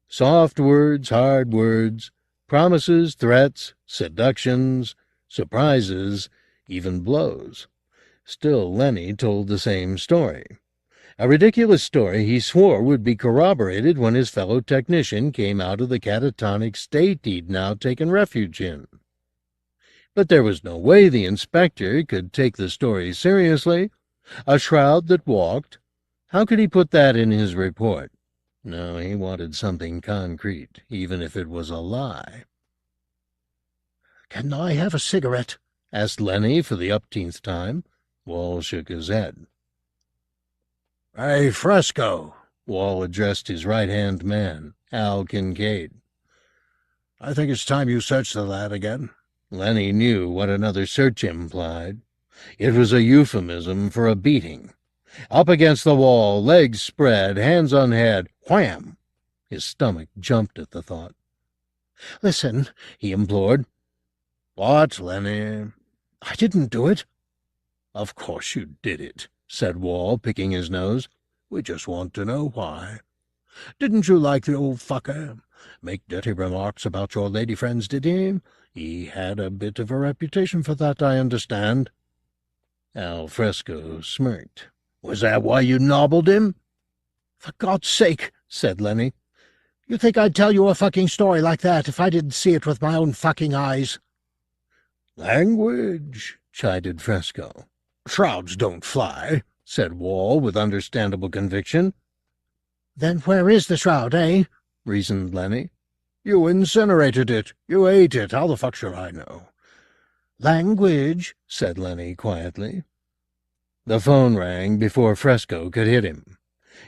Soft words, hard words, promises, threats, seductions, surprises, even blows. Still Lenny told the same story. A ridiculous story he swore would be corroborated when his fellow technician came out of the catatonic state he'd now taken refuge in. But there was no way the inspector could take the story seriously. A shroud that walked? How could he put that in his report? No, he wanted something concrete, even if it was a lie. "Can I have a cigarette?" asked Lenny for the upteenth time. Wall shook his head. "Hey, Fresco," Wall addressed his right-hand man, Al Kincaid. "I think it's time you searched the lad again." Lenny knew what another search implied. It was a euphemism for a beating. Up against the wall, legs spread, hands on head, wham! His stomach jumped at the thought. "Listen," he implored. "What, Lenny?" "I didn't do it." "Of course you did it," said Wall, picking his nose. "We just want to know why. Didn't you like the old fucker? Make dirty remarks about your lady friends, did he? He had a bit of a reputation for that, I understand." Al Fresco smirked. "Was that why you nobbled him?" "For God's sake," said Lenny. "You think I'd tell you a fucking story like that if I didn't see it with my own fucking eyes?" "Language," chided Fresco. "Shrouds don't fly," said Wall with understandable conviction. "Then where is the shroud, eh?" reasoned Lenny. "You incinerated it. You ate it. How the fuck should I know?" "Language," said Lenny quietly. The phone rang before Fresco could hit him.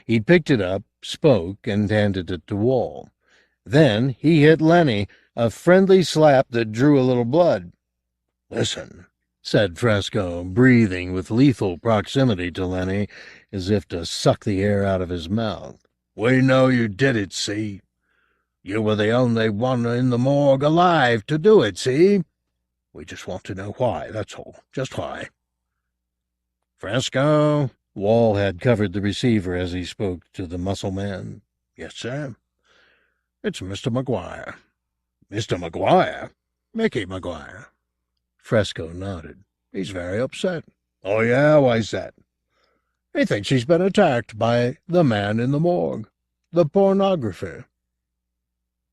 He picked it up, spoke, and handed it to Wall. Then he hit Lenny, a friendly slap that drew a little blood. "Listen," said Fresco, breathing with lethal proximity to Lenny, as if to suck the air out of his mouth. "we know you did it, see? You were the only one in the morgue alive to do it, see? We just want to know why, that's all. Just why." "Fresco?" Wall had covered the receiver as he spoke to the muscle man. "Yes, sir. It's Mr. McGuire." "Mr. McGuire? Mickey McGuire?" Fresco nodded. "He's very upset." "Oh, yeah? Why's that?" "He thinks he's been attacked by the man in the morgue, the pornographer."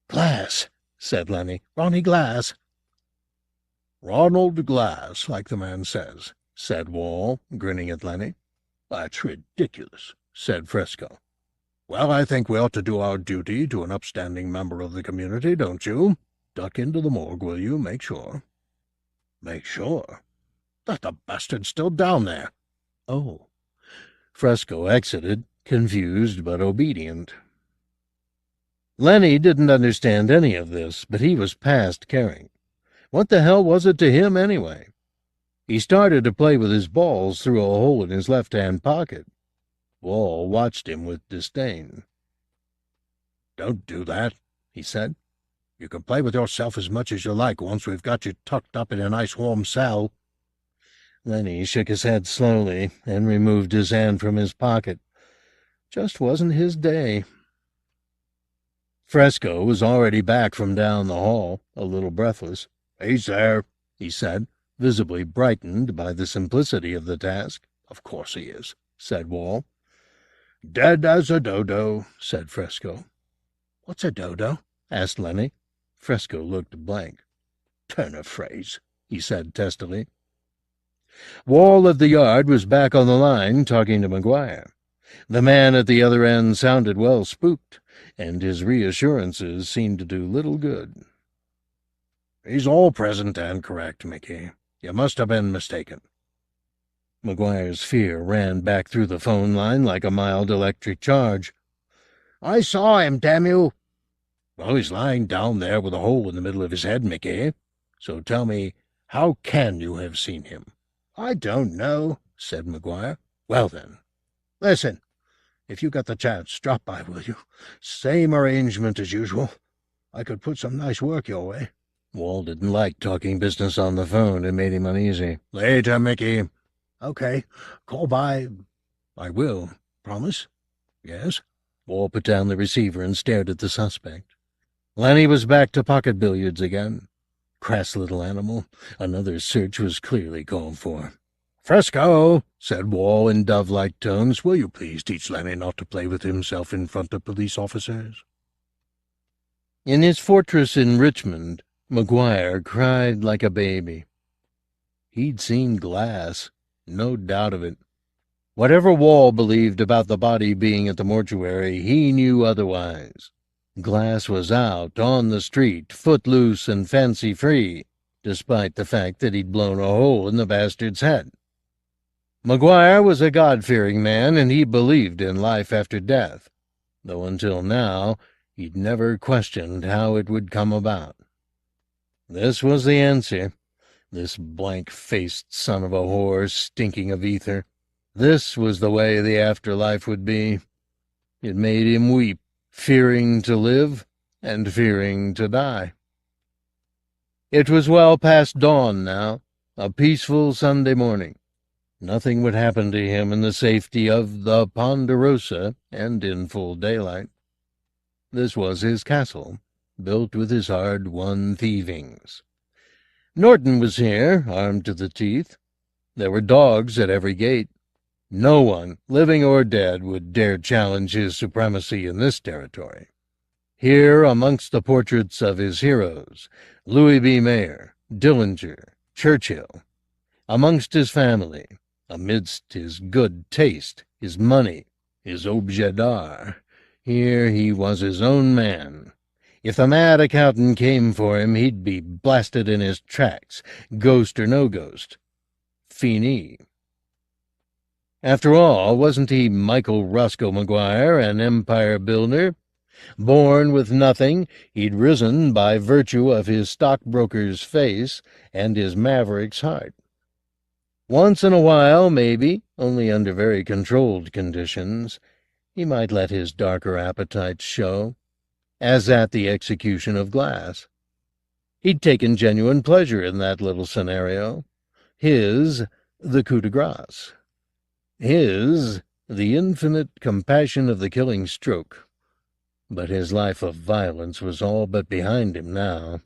"Glass," said Lenny. "Ronnie Glass." "Ronald Glass, like the man says," said Wall, grinning at Lenny. "That's ridiculous," said Fresco. "Well, I think we ought to do our duty to an upstanding member of the community, don't you? Duck into the morgue, will you? Make sure." "Make sure?" "That the bastard's still down there." "Oh." Fresco exited, confused but obedient. Lenny didn't understand any of this, but he was past caring. What the hell was it to him, anyway? He started to play with his balls through a hole in his left-hand pocket. Wall watched him with disdain. "Don't do that," he said. "You can play with yourself as much as you like once we've got you tucked up in a nice warm cell." Lenny shook his head slowly and removed his hand from his pocket. Just wasn't his day. Fresco was already back from down the hall, a little breathless. "He's there," he said, visibly brightened by the simplicity of the task. "Of course he is," said Wall. "Dead as a dodo," said Fresco. "What's a dodo?" asked Lenny. Fresco looked blank. "Turn of phrase," he said testily. Wall of the Yard was back on the line, talking to McGuire. The man at the other end sounded well spooked, and his reassurances seemed to do little good. "He's all present and correct, Mickey. You must have been mistaken." McGuire's fear ran back through the phone line like a mild electric charge. "I saw him, damn you!" "Well, he's lying down there with a hole in the middle of his head, Mickey. So tell me, how can you have seen him?" "I don't know," said McGuire. "Well, then, listen. If you got the chance, drop by, will you? Same arrangement as usual. I could put some nice work your way." Wall didn't like talking business on the phone. It made him uneasy. "Later, Mickey." "Okay. Call by." "I will." "Promise?" "Yes." Wall put down the receiver and stared at the suspect. Lenny was back to pocket billiards again. Crass little animal. Another search was clearly called for. "Fresco," said Wall in dove-like tones, "will you please teach Lenny not to play with himself in front of police officers?" In his fortress in Richmond, McGuire cried like a baby. He'd seen Glass, no doubt of it. Whatever Wall believed about the body being at the mortuary, he knew otherwise. Glass was out, on the street, footloose and fancy-free, despite the fact that he'd blown a hole in the bastard's head. McGuire was a God-fearing man, and he believed in life after death, though until now he'd never questioned how it would come about. This was the answer, this blank-faced son of a whore stinking of ether. This was the way the afterlife would be. It made him weep, fearing to live and fearing to die. It was well past dawn now, a peaceful Sunday morning. Nothing would happen to him in the safety of the Ponderosa and in full daylight. This was his castle, built with his hard-won thievings. Norton was here, armed to the teeth. There were dogs at every gate. No one, living or dead, would dare challenge his supremacy in this territory. Here, amongst the portraits of his heroes, Louis B. Mayer, Dillinger, Churchill, amongst his family, amidst his good taste, his money, his objet d'art, here he was his own man. If the mad accountant came for him, he'd be blasted in his tracks, ghost or no ghost. Fini. After all, wasn't he Michael Roscoe McGuire, an empire builder? Born with nothing, he'd risen by virtue of his stockbroker's face and his maverick's heart. Once in a while, maybe, only under very controlled conditions, he might let his darker appetites show, as at the execution of Glass. He'd taken genuine pleasure in that little scenario. His, the coup de grace. His, the infinite compassion of the killing stroke. But his life of violence was all but behind him now.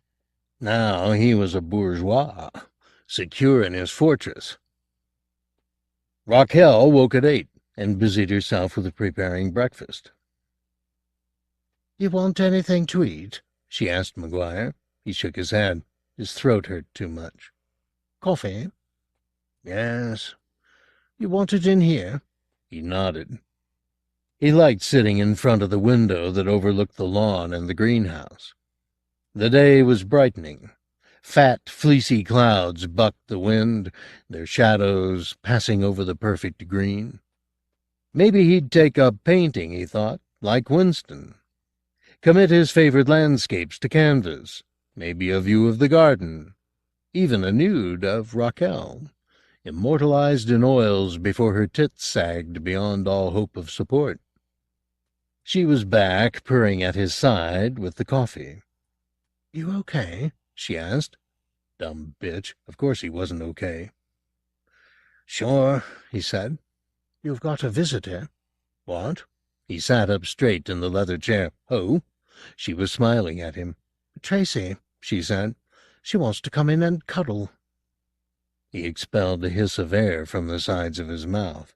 Now he was a bourgeois, secure in his fortress. Raquel woke at 8 and busied herself with preparing breakfast. "You want anything to eat?" she asked McGuire. He shook his head. His throat hurt too much. "Coffee?" "Yes." "You want it in here?" He nodded. He liked sitting in front of the window that overlooked the lawn and the greenhouse. The day was brightening. Fat, fleecy clouds bucked the wind, their shadows passing over the perfect green. Maybe he'd take up painting, he thought, like Winston. Commit his favorite landscapes to canvas, maybe a view of the garden, even a nude of Raquel, immortalized in oils before her tits sagged beyond all hope of support. She was back, purring at his side with the coffee. "You okay?" she asked. Dumb bitch. Of course he wasn't okay. "Sure," he said. "You've got a visitor." "What?" He sat up straight in the leather chair. "Who?" She was smiling at him. "Tracy," she said. "She wants to come in and cuddle." He expelled a hiss of air from the sides of his mouth.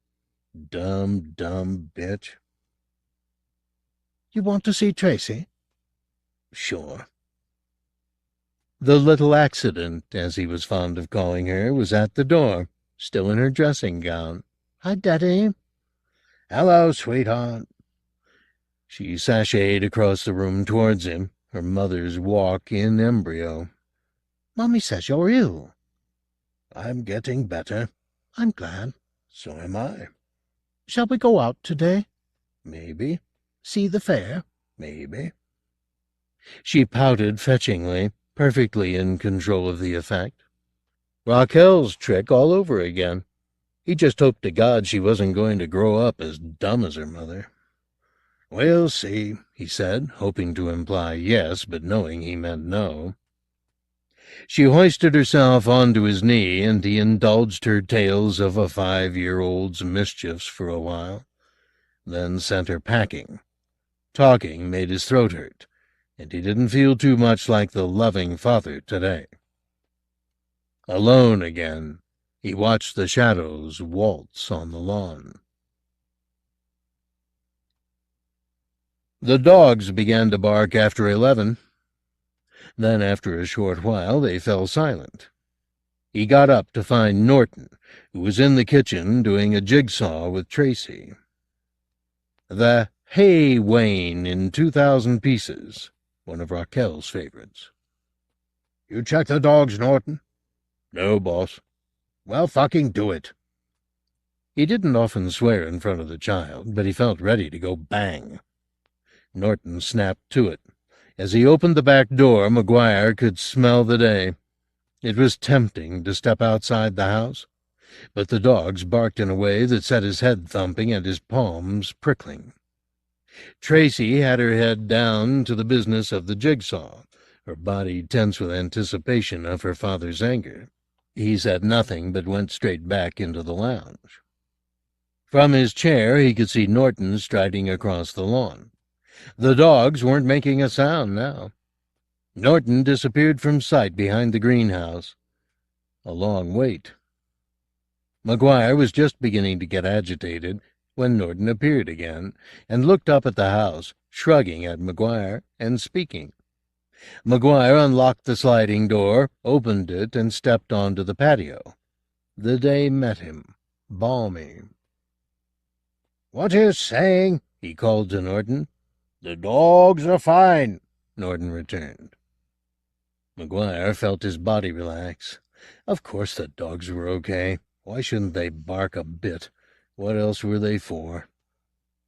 Dumb bitch. "You want to see Tracy?" "Sure." The little accident, as he was fond of calling her, was at the door, still in her dressing gown. "Hi, Daddy." "Hello, sweetheart." She sashayed across the room towards him, her mother's walk in embryo. "Mommy says you're ill." "I'm getting better." "I'm glad." "So am I." "Shall we go out today?" "Maybe." "See the fair?" "Maybe." She pouted fetchingly, perfectly in control of the effect. Raquel's trick all over again. He just hoped to God she wasn't going to grow up as dumb as her mother. "We'll see," he said, hoping to imply yes, but knowing he meant no. She hoisted herself onto his knee, and he indulged her tales of a 5-year-old's mischiefs for a while, then sent her packing. Talking made his throat hurt, and he didn't feel too much like the loving father today. Alone again, he watched the shadows waltz on the lawn. The dogs began to bark after 11. Then, after a short while, they fell silent. He got up to find Norton, who was in the kitchen doing a jigsaw with Tracy. The Hay Wain in 2,000 pieces, one of Raquel's favorites. "You check the dogs, Norton?" "No, boss." "Well, fucking do it." He didn't often swear in front of the child, but he felt ready to go bang. Norton snapped to it. As he opened the back door, McGuire could smell the day. It was tempting to step outside the house, but the dogs barked in a way that set his head thumping and his palms prickling. Tracy had her head down to the business of the jigsaw, her body tense with anticipation of her father's anger. He said nothing, but went straight back into the lounge. From his chair he could see Norton striding across the lawn. The dogs weren't making a sound now. Norton disappeared from sight behind the greenhouse. A long wait. McGuire was just beginning to get agitated when Norton appeared again and looked up at the house, shrugging at McGuire and speaking. McGuire unlocked the sliding door, opened it, and stepped onto the patio. The day met him, balmy. "What are you saying?" he called to Norton. "The dogs are fine," Norton returned. McGuire felt his body relax. Of course the dogs were okay. Why shouldn't they bark a bit? What else were they for?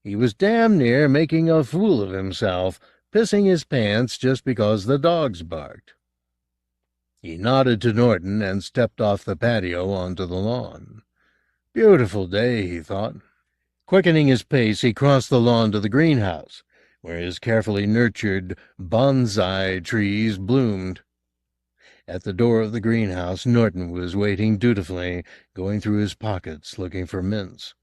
He was damn near making a fool of himself, pissing his pants just because the dogs barked. He nodded to Norton and stepped off the patio onto the lawn. Beautiful day, he thought. Quickening his pace, he crossed the lawn to the greenhouse, where his carefully nurtured bonsai trees bloomed. At the door of the greenhouse, Norton was waiting dutifully, going through his pockets looking for mints.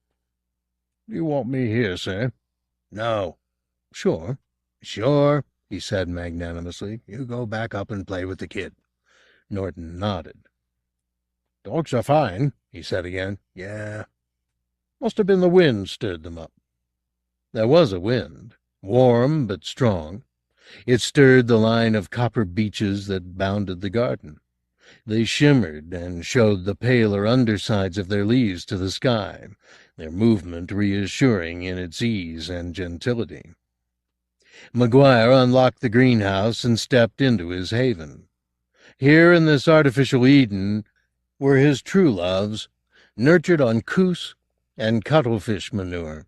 "You want me here, sir?" "No." "Sure." "Sure," he said magnanimously. "You go back up and play with the kid." Norton nodded. "Dogs are fine," he said again. "Yeah. Must have been the wind stirred them up." There was a wind, warm but strong. It stirred the line of copper beeches that bounded the garden. They shimmered and showed the paler undersides of their leaves to the sky, their movement reassuring in its ease and gentility. McGuire unlocked the greenhouse and stepped into his haven. Here in this artificial Eden were his true loves, nurtured on coos and cuttlefish manure.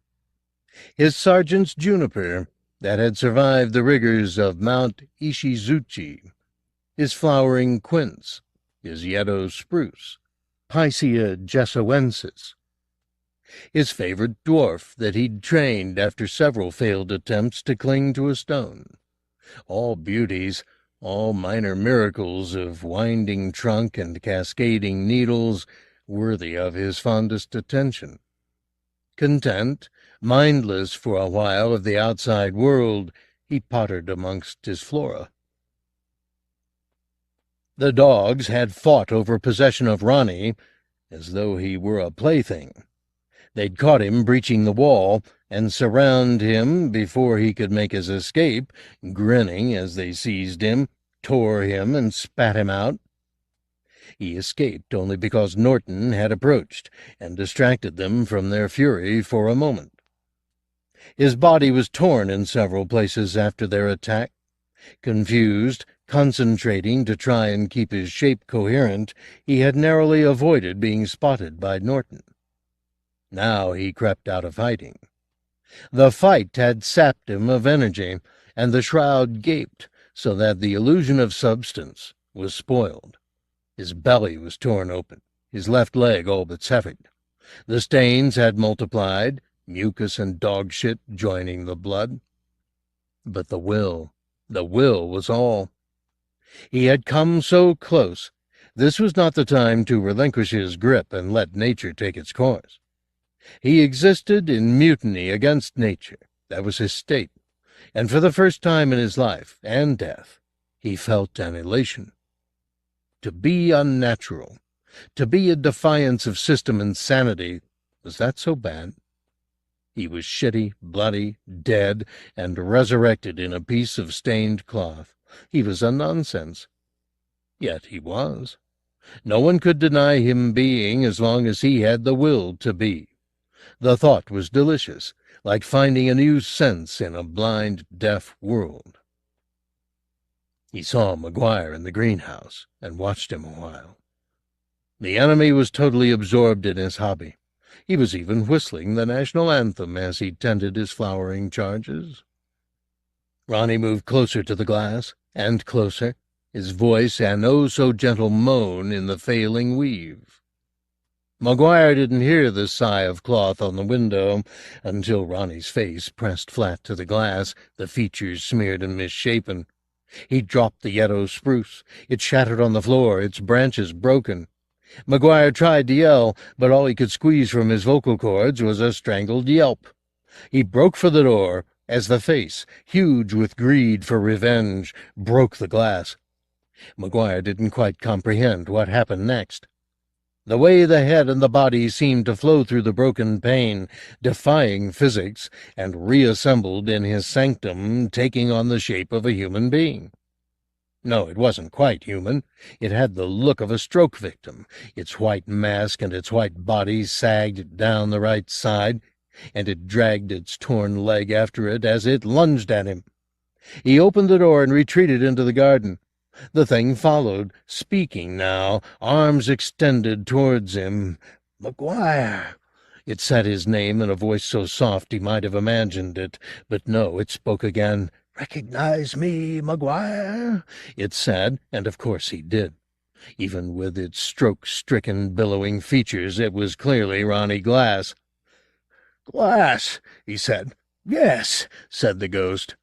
His sergeant's juniper, that had survived the rigors of Mount Ishizuchi, his flowering quince, his yeddo spruce, Picea jessoensis, his favorite dwarf that he'd trained after several failed attempts to cling to a stone. All beauties, all minor miracles of winding trunk and cascading needles, worthy of his fondest attention. Content, mindless for a while of the outside world, he pottered amongst his flora. The dogs had fought over possession of Ronnie as though he were a plaything. They'd caught him breaching the wall and surround him before he could make his escape, grinning as they seized him, tore him, and spat him out. He escaped only because Norton had approached and distracted them from their fury for a moment. His body was torn in several places after their attack. Confused, concentrating to try and keep his shape coherent, he had narrowly avoided being spotted by Norton. Now he crept out of hiding. The fight had sapped him of energy, and the shroud gaped so that the illusion of substance was spoiled. His belly was torn open, his left leg all but severed. The stains had multiplied, mucus and dog shit joining the blood. But the will was all. He had come so close. This was not the time to relinquish his grip and let nature take its course. He existed in mutiny against nature. That was his state. And for the first time in his life and death, he felt an elation. To be unnatural, to be a defiance of system and sanity, was that so bad? He was shitty, bloody, dead, and resurrected in a piece of stained cloth. He was a nonsense. Yet he was. No one could deny him being as long as he had the will to be. The thought was delicious, like finding a new sense in a blind, deaf world. He saw McGuire in the greenhouse and watched him a while. The enemy was totally absorbed in his hobby. He was even whistling the national anthem as he tended his flowering charges. Ronnie moved closer to the glass, and closer, his voice an oh-so-gentle moan in the failing weave. McGuire didn't hear the sigh of cloth on the window until Ronnie's face pressed flat to the glass, the features smeared and misshapen. He dropped the yeddo spruce. It shattered on the floor, its branches broken. McGuire tried to yell, but all he could squeeze from his vocal cords was a strangled yelp. He broke for the door as the face, huge with greed for revenge, broke the glass. McGuire didn't quite comprehend what happened next. The way the head and the body seemed to flow through the broken pane, defying physics, and reassembled in his sanctum, taking on the shape of a human being. No, it wasn't quite human. It had the look of a stroke victim. Its white mask and its white body sagged down the right side, and it dragged its torn leg after it as it lunged at him. He opened the door and retreated into the garden. The thing followed, speaking now, arms extended towards him. "McGuire, It said his name in a voice so soft he might have imagined it, but no, it spoke again. "Recognize me, McGuire?" it said, and of course he did. Even with its stroke-stricken, billowing features, it was clearly Ronnie Glass. "Glass," he said. "Yes," said the ghost.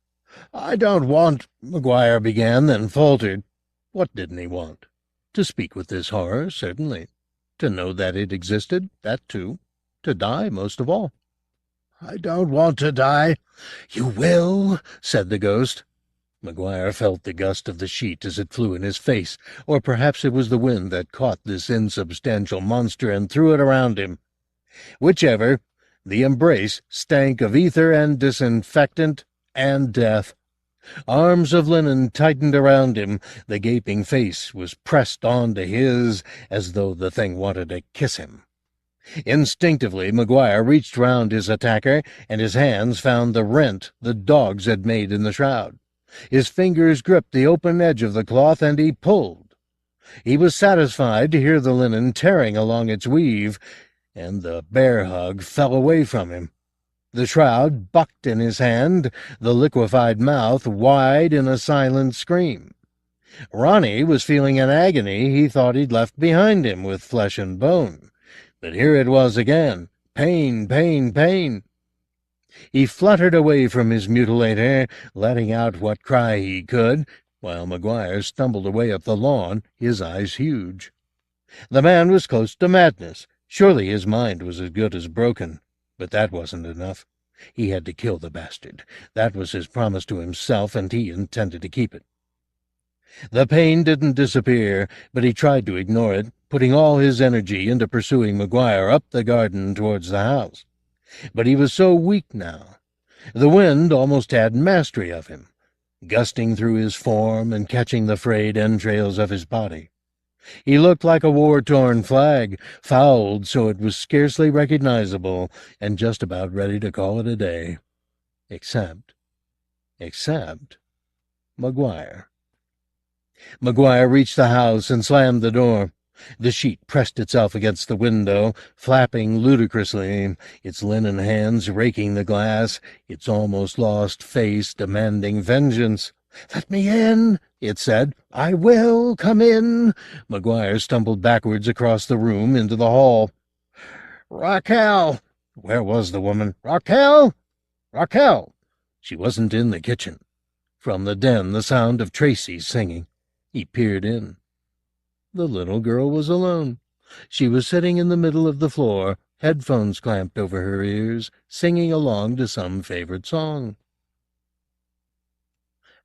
"I don't want—" McGuire began, then faltered. What didn't he want? To speak with this horror, certainly. To know that it existed, that too. To die, most of all. "I don't want to die." "You will," said the ghost. McGuire felt the gust of the sheet as it flew in his face, or perhaps it was the wind that caught this insubstantial monster and threw it around him. Whichever, the embrace stank of ether and disinfectant and death. Arms of linen tightened around him. The gaping face was pressed onto his as though the thing wanted to kiss him. Instinctively, McGuire reached round his attacker, and his hands found the rent the dogs had made in the shroud. His fingers gripped the open edge of the cloth, and he pulled. He was satisfied to hear the linen tearing along its weave, and the bear hug fell away from him. The shroud bucked in his hand, the liquefied mouth wide in a silent scream. Ronnie was feeling an agony he thought he'd left behind him with flesh and bone. But here it was again. Pain, pain, pain. He fluttered away from his mutilator, letting out what cry he could, while McGuire stumbled away up the lawn, his eyes huge. The man was close to madness. Surely his mind was as good as broken. But that wasn't enough. He had to kill the bastard. That was his promise to himself, and he intended to keep it. The pain didn't disappear, but he tried to ignore it, putting all his energy into pursuing McGuire up the garden towards the house. But he was so weak now. The wind almost had mastery of him, gusting through his form and catching the frayed entrails of his body. He looked like a war-torn flag, fouled so it was scarcely recognizable, and just about ready to call it a day. Except McGuire. McGuire reached the house and slammed the door. The sheet pressed itself against the window, flapping ludicrously, its linen hands raking the glass, its almost lost face demanding vengeance. "Let me in," it said. "I will come in." McGuire stumbled backwards across the room into the hall. "Raquel!" Where was the woman? "Raquel! Raquel!" She wasn't in the kitchen. From the den, the sound of Tracy singing. He peered in. The little girl was alone. She was sitting in the middle of the floor, headphones clamped over her ears, singing along to some favorite song.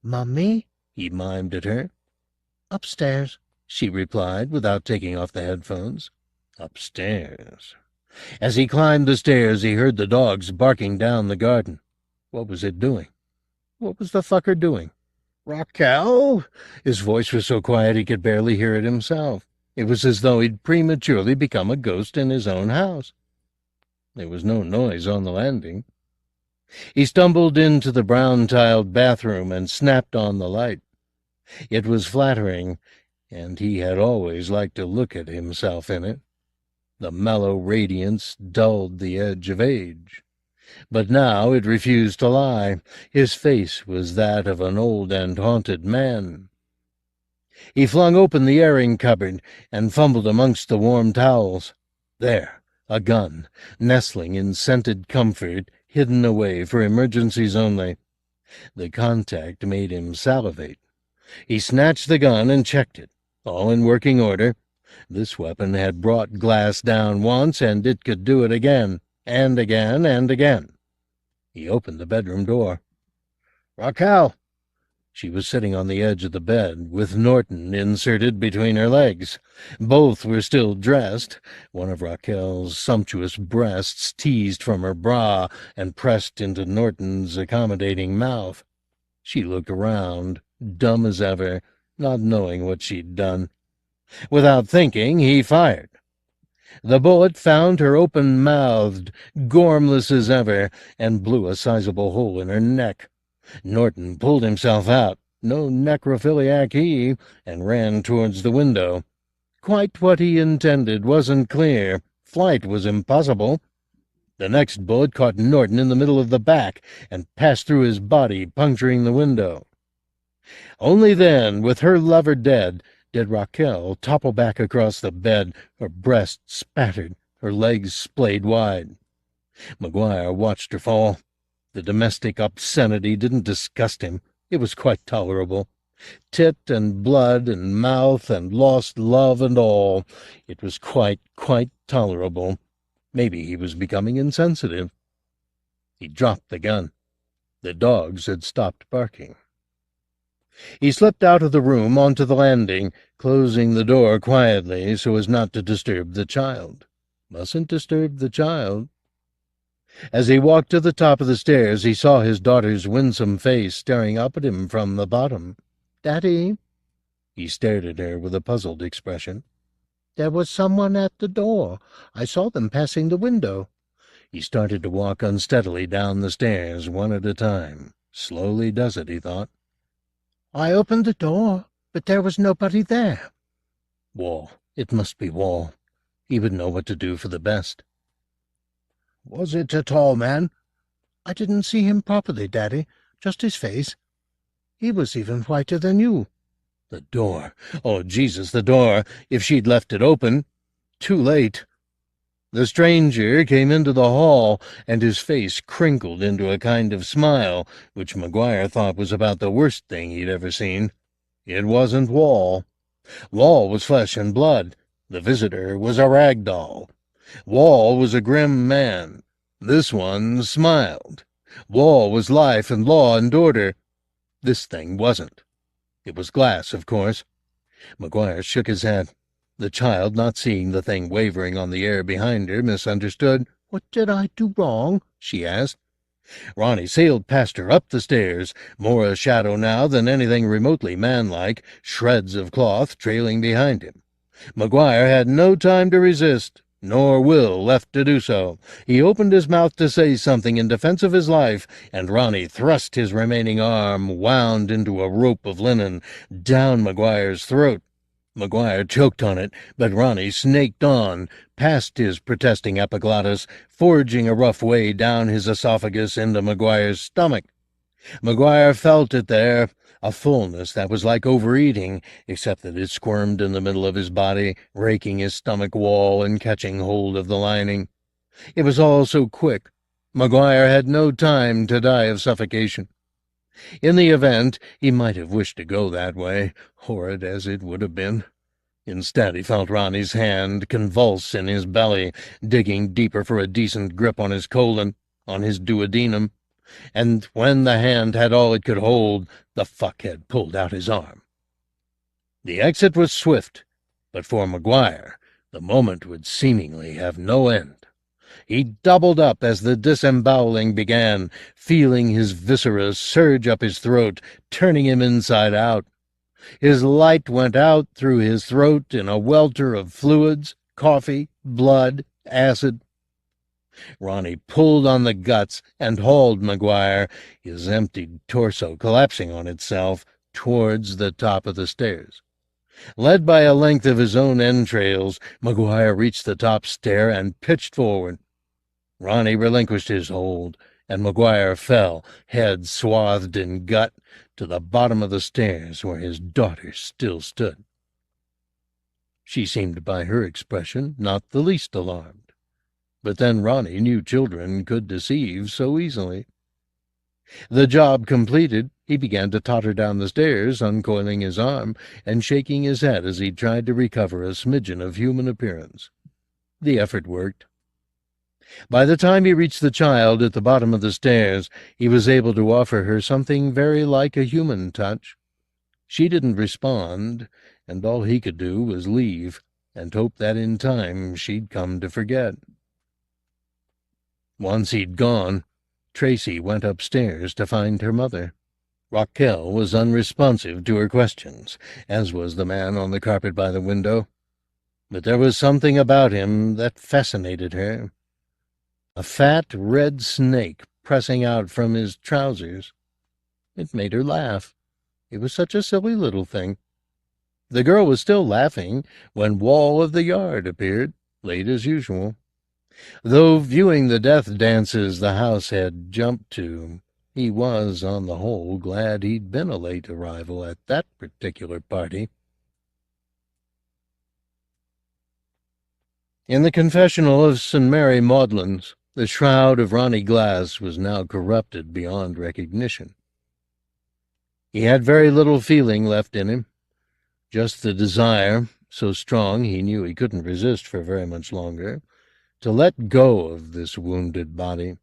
"Mummy?" he mimed at her. "Upstairs," she replied, without taking off the headphones. Upstairs. As he climbed the stairs, he heard the dogs barking down the garden. What was it doing? What was the fucker doing? "Raquel?" His voice was so quiet he could barely hear it himself. It was as though he'd prematurely become a ghost in his own house. There was no noise on the landing. He stumbled into the brown-tiled bathroom and snapped on the light. It was flattering, and he had always liked to look at himself in it. The mellow radiance dulled the edge of age. But now it refused to lie. His face was that of an old and haunted man. He flung open the airing cupboard and fumbled amongst the warm towels. There, a gun, nestling in scented comfort, hidden away for emergencies only. The contact made him salivate. He snatched the gun and checked it, all in working order. This weapon had brought Glass down once, and it could do it again, and again, and again. He opened the bedroom door. "Raquel!" She was sitting on the edge of the bed, with Norton inserted between her legs. Both were still dressed, one of Raquel's sumptuous breasts teased from her bra and pressed into Norton's accommodating mouth. She looked around, dumb as ever, not knowing what she'd done. Without thinking, he fired. The bullet found her open-mouthed, gormless as ever, and blew a sizable hole in her neck. Norton pulled himself out, no necrophiliac he, and ran towards the window. Quite what he intended wasn't clear. Flight was impossible. The next bullet caught Norton in the middle of the back and passed through his body, puncturing the window. Only then, with her lover dead, did Raquel topple back across the bed, her breast spattered, her legs splayed wide. McGuire watched her fall. The domestic obscenity didn't disgust him. It was quite tolerable. Tit and blood and mouth and lost love and all. It was quite tolerable. Maybe he was becoming insensitive. He dropped the gun. The dogs had stopped barking. He slipped out of the room onto the landing, closing the door quietly so as not to disturb the child. Mustn't disturb the child. As he walked to the top of the stairs, he saw his daughter's winsome face staring up at him from the bottom. "Daddy?" He stared at her with a puzzled expression. "There was someone at the door. I saw them passing the window." He started to walk unsteadily down the stairs, one at a time. Slowly does it, he thought. "I opened the door, but there was nobody there." Wall. It must be Wall. He would know what to do for the best. "Was it a tall man?" "I didn't see him properly, Daddy. Just his face. He was even whiter than you." The door. Oh, Jesus, the door. If she'd left it open. Too late. The stranger came into the hall, and his face crinkled into a kind of smile, which McGuire thought was about the worst thing he'd ever seen. It wasn't Wall. Wall was flesh and blood. The visitor was a rag doll. Wall was a grim man. This one smiled. Wall was life and law and order. This thing wasn't. It was glass, of course. McGuire shook his head. The child, not seeing the thing wavering on the air behind her, misunderstood. "What did I do wrong?" she asked. Ronnie sailed past her up the stairs, more a shadow now than anything remotely manlike, shreds of cloth trailing behind him. McGuire had no time to resist, nor will left to do so. He opened his mouth to say something in defense of his life, and Ronnie thrust his remaining arm, wound into a rope of linen, down McGuire's throat. McGuire choked on it, but Ronnie snaked on, past his protesting epiglottis, forging a rough way down his esophagus into McGuire's stomach. McGuire felt it there, a fullness that was like overeating, except that it squirmed in the middle of his body, raking his stomach wall and catching hold of the lining. It was all so quick. McGuire had no time to die of suffocation. In the event, he might have wished to go that way, horrid as it would have been. Instead, he felt Ronnie's hand convulse in his belly, digging deeper for a decent grip on his colon, on his duodenum. And when the hand had all it could hold, the fuckhead pulled out his arm. The exit was swift, but for McGuire, the moment would seemingly have no end. He doubled up as the disemboweling began, feeling his viscera surge up his throat, turning him inside out. His light went out through his throat in a welter of fluids, coffee, blood, acid. Ronnie pulled on the guts and hauled McGuire, his emptied torso collapsing on itself, towards the top of the stairs. Led by a length of his own entrails, McGuire reached the top stair and pitched forward. Ronnie relinquished his hold, and McGuire fell, head swathed in gut, to the bottom of the stairs where his daughter still stood. She seemed by her expression not the least alarmed. But then Ronnie knew children could deceive so easily. The job completed, he began to totter down the stairs, uncoiling his arm and shaking his head as he tried to recover a smidgen of human appearance. The effort worked. By the time he reached the child at the bottom of the stairs, he was able to offer her something very like a human touch. She didn't respond, and all he could do was leave, and hope that in time she'd come to forget. Once he'd gone, Tracy went upstairs to find her mother. Raquel was unresponsive to her questions, as was the man on the carpet by the window. But there was something about him that fascinated her. A fat red snake pressing out from his trousers. It made her laugh. It was such a silly little thing. The girl was still laughing when Wall of the Yard appeared, late as usual. Though viewing the death dances the house had jumped to, he was, on the whole, glad he'd been a late arrival at that particular party. In the confessional of St. Mary Magdalene's, the shroud of Ronnie Glass was now corrupted beyond recognition. He had very little feeling left in him, just the desire, so strong he knew he couldn't resist for very much longer, to let go of this wounded body.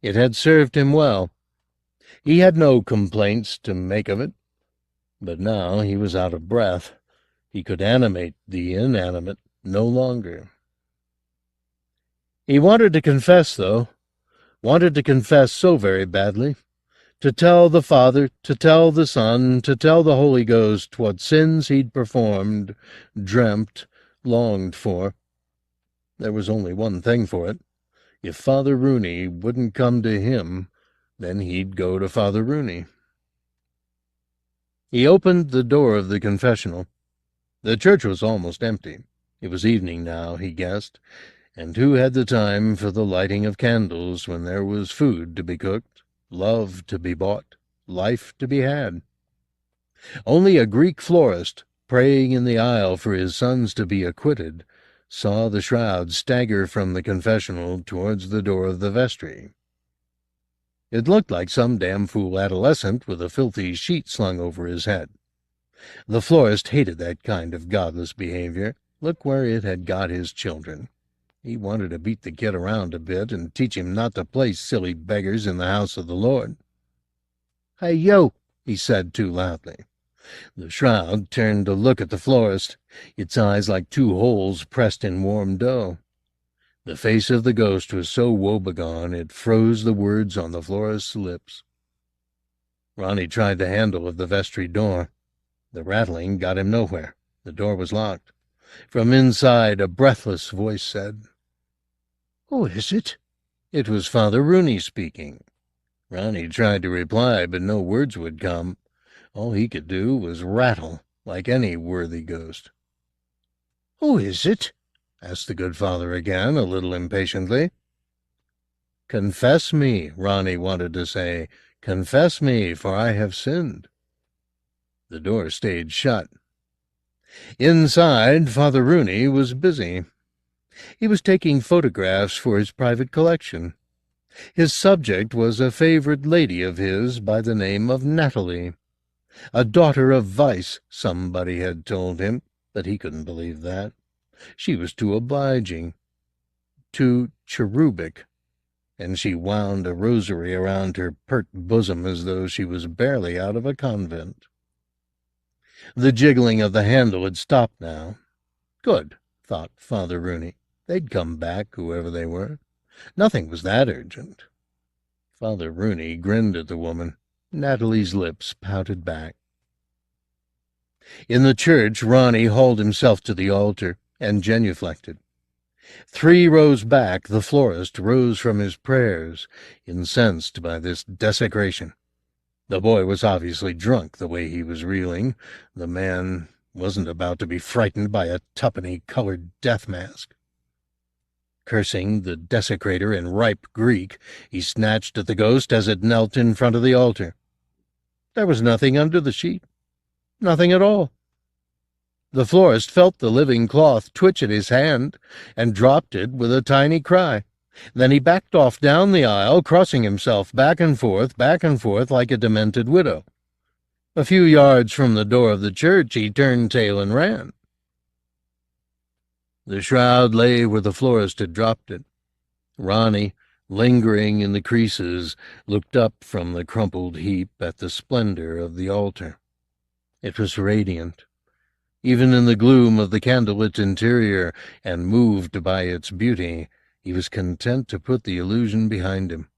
It had served him well. He had no complaints to make of it, but now he was out of breath. He could animate the inanimate no longer. He wanted to confess, though, wanted to confess so very badly, to tell the Father, to tell the Son, to tell the Holy Ghost what sins he'd performed, dreamt, longed for. There was only one thing for it. If Father Rooney wouldn't come to him, then he'd go to Father Rooney. He opened the door of the confessional. The church was almost empty. It was evening now, he guessed, and who had the time for the lighting of candles when there was food to be cooked, love to be bought, life to be had? Only a Greek florist, praying in the aisle for his sons to be acquitted, saw the shroud stagger from the confessional towards the door of the vestry. It looked like some damn fool adolescent with a filthy sheet slung over his head. The florist hated that kind of godless behavior. Look where it had got his children. He wanted to beat the kid around a bit and teach him not to play silly beggars in the house of the Lord. "Hey, you," he said too loudly. The shroud turned to look at the florist, its eyes like two holes pressed in warm dough. The face of the ghost was so woebegone it froze the words on the florist's lips. Ronnie tried the handle of the vestry door. The rattling got him nowhere. The door was locked. From inside, a breathless voice said, "Who is it?" It was Father Rooney speaking. Ronnie tried to reply, but no words would come. All he could do was rattle, like any worthy ghost. "Who is it?" asked the good father again, a little impatiently. "Confess me," Ronnie wanted to say. "Confess me, for I have sinned." The door stayed shut. Inside, Father Rooney was busy. He was taking photographs for his private collection. His subject was a favorite lady of his by the name of Natalie. A daughter of vice, somebody had told him, but he couldn't believe that. She was too obliging, too cherubic, and she wound a rosary around her pert bosom as though she was barely out of a convent. The jiggling of the handle had stopped now. Good, thought Father Rooney. They'd come back, whoever they were. Nothing was that urgent. Father Rooney grinned at the woman. Natalie's lips pouted back. In the church, Ronnie hauled himself to the altar and genuflected. 3 rows back, the florist rose from his prayers, incensed by this desecration. The boy was obviously drunk, the way he was reeling. The man wasn't about to be frightened by a tuppenny-colored death mask. Cursing the desecrator in ripe Greek, he snatched at the ghost as it knelt in front of the altar. There was nothing under the sheet. Nothing at all. The florist felt the living cloth twitch at his hand and dropped it with a tiny cry. Then he backed off down the aisle, crossing himself back and forth like a demented widow. A few yards from the door of the church, he turned tail and ran. The shroud lay where the florist had dropped it. Ronnie, lingering in the creases, looked up from the crumpled heap at the splendor of the altar. It was radiant, even in the gloom of the candlelit interior, and moved by its beauty, he was content to put the illusion behind him.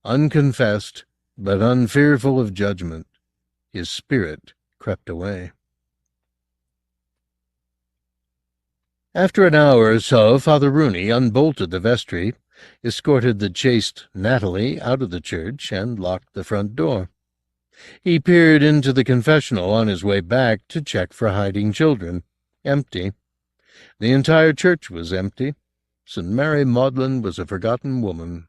Unconfessed, but unfearful of judgment, his spirit crept away. After an hour or so, Father Rooney unbolted the vestry, escorted the chaste Natalie out of the church, and locked the front door. He peered into the confessional on his way back to check for hiding children. Empty. The entire church was empty. and Mary Maudlin was a forgotten woman.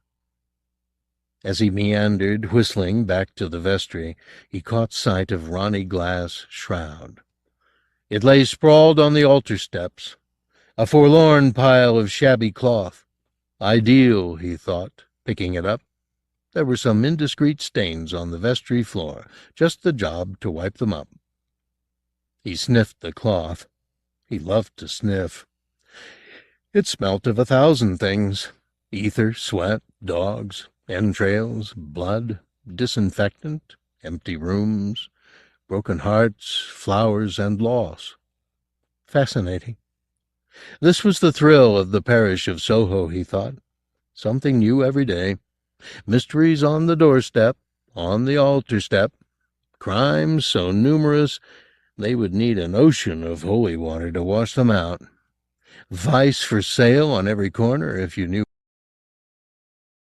As he meandered, whistling, back to the vestry, he caught sight of Ronnie Glass' shroud. It lay sprawled on the altar steps, a forlorn pile of shabby cloth. Ideal, he thought, picking it up. There were some indiscreet stains on the vestry floor, just the job to wipe them up. He sniffed the cloth. He loved to sniff. It smelt of 1,000 things: ether, sweat, dogs, entrails, blood, disinfectant, empty rooms, broken hearts, flowers, and loss. Fascinating. This was the thrill of the parish of Soho, he thought. Something new every day. Mysteries on the doorstep, on the altar step. Crimes so numerous they would need an ocean of holy water to wash them out. Vice for sale on every corner if you knew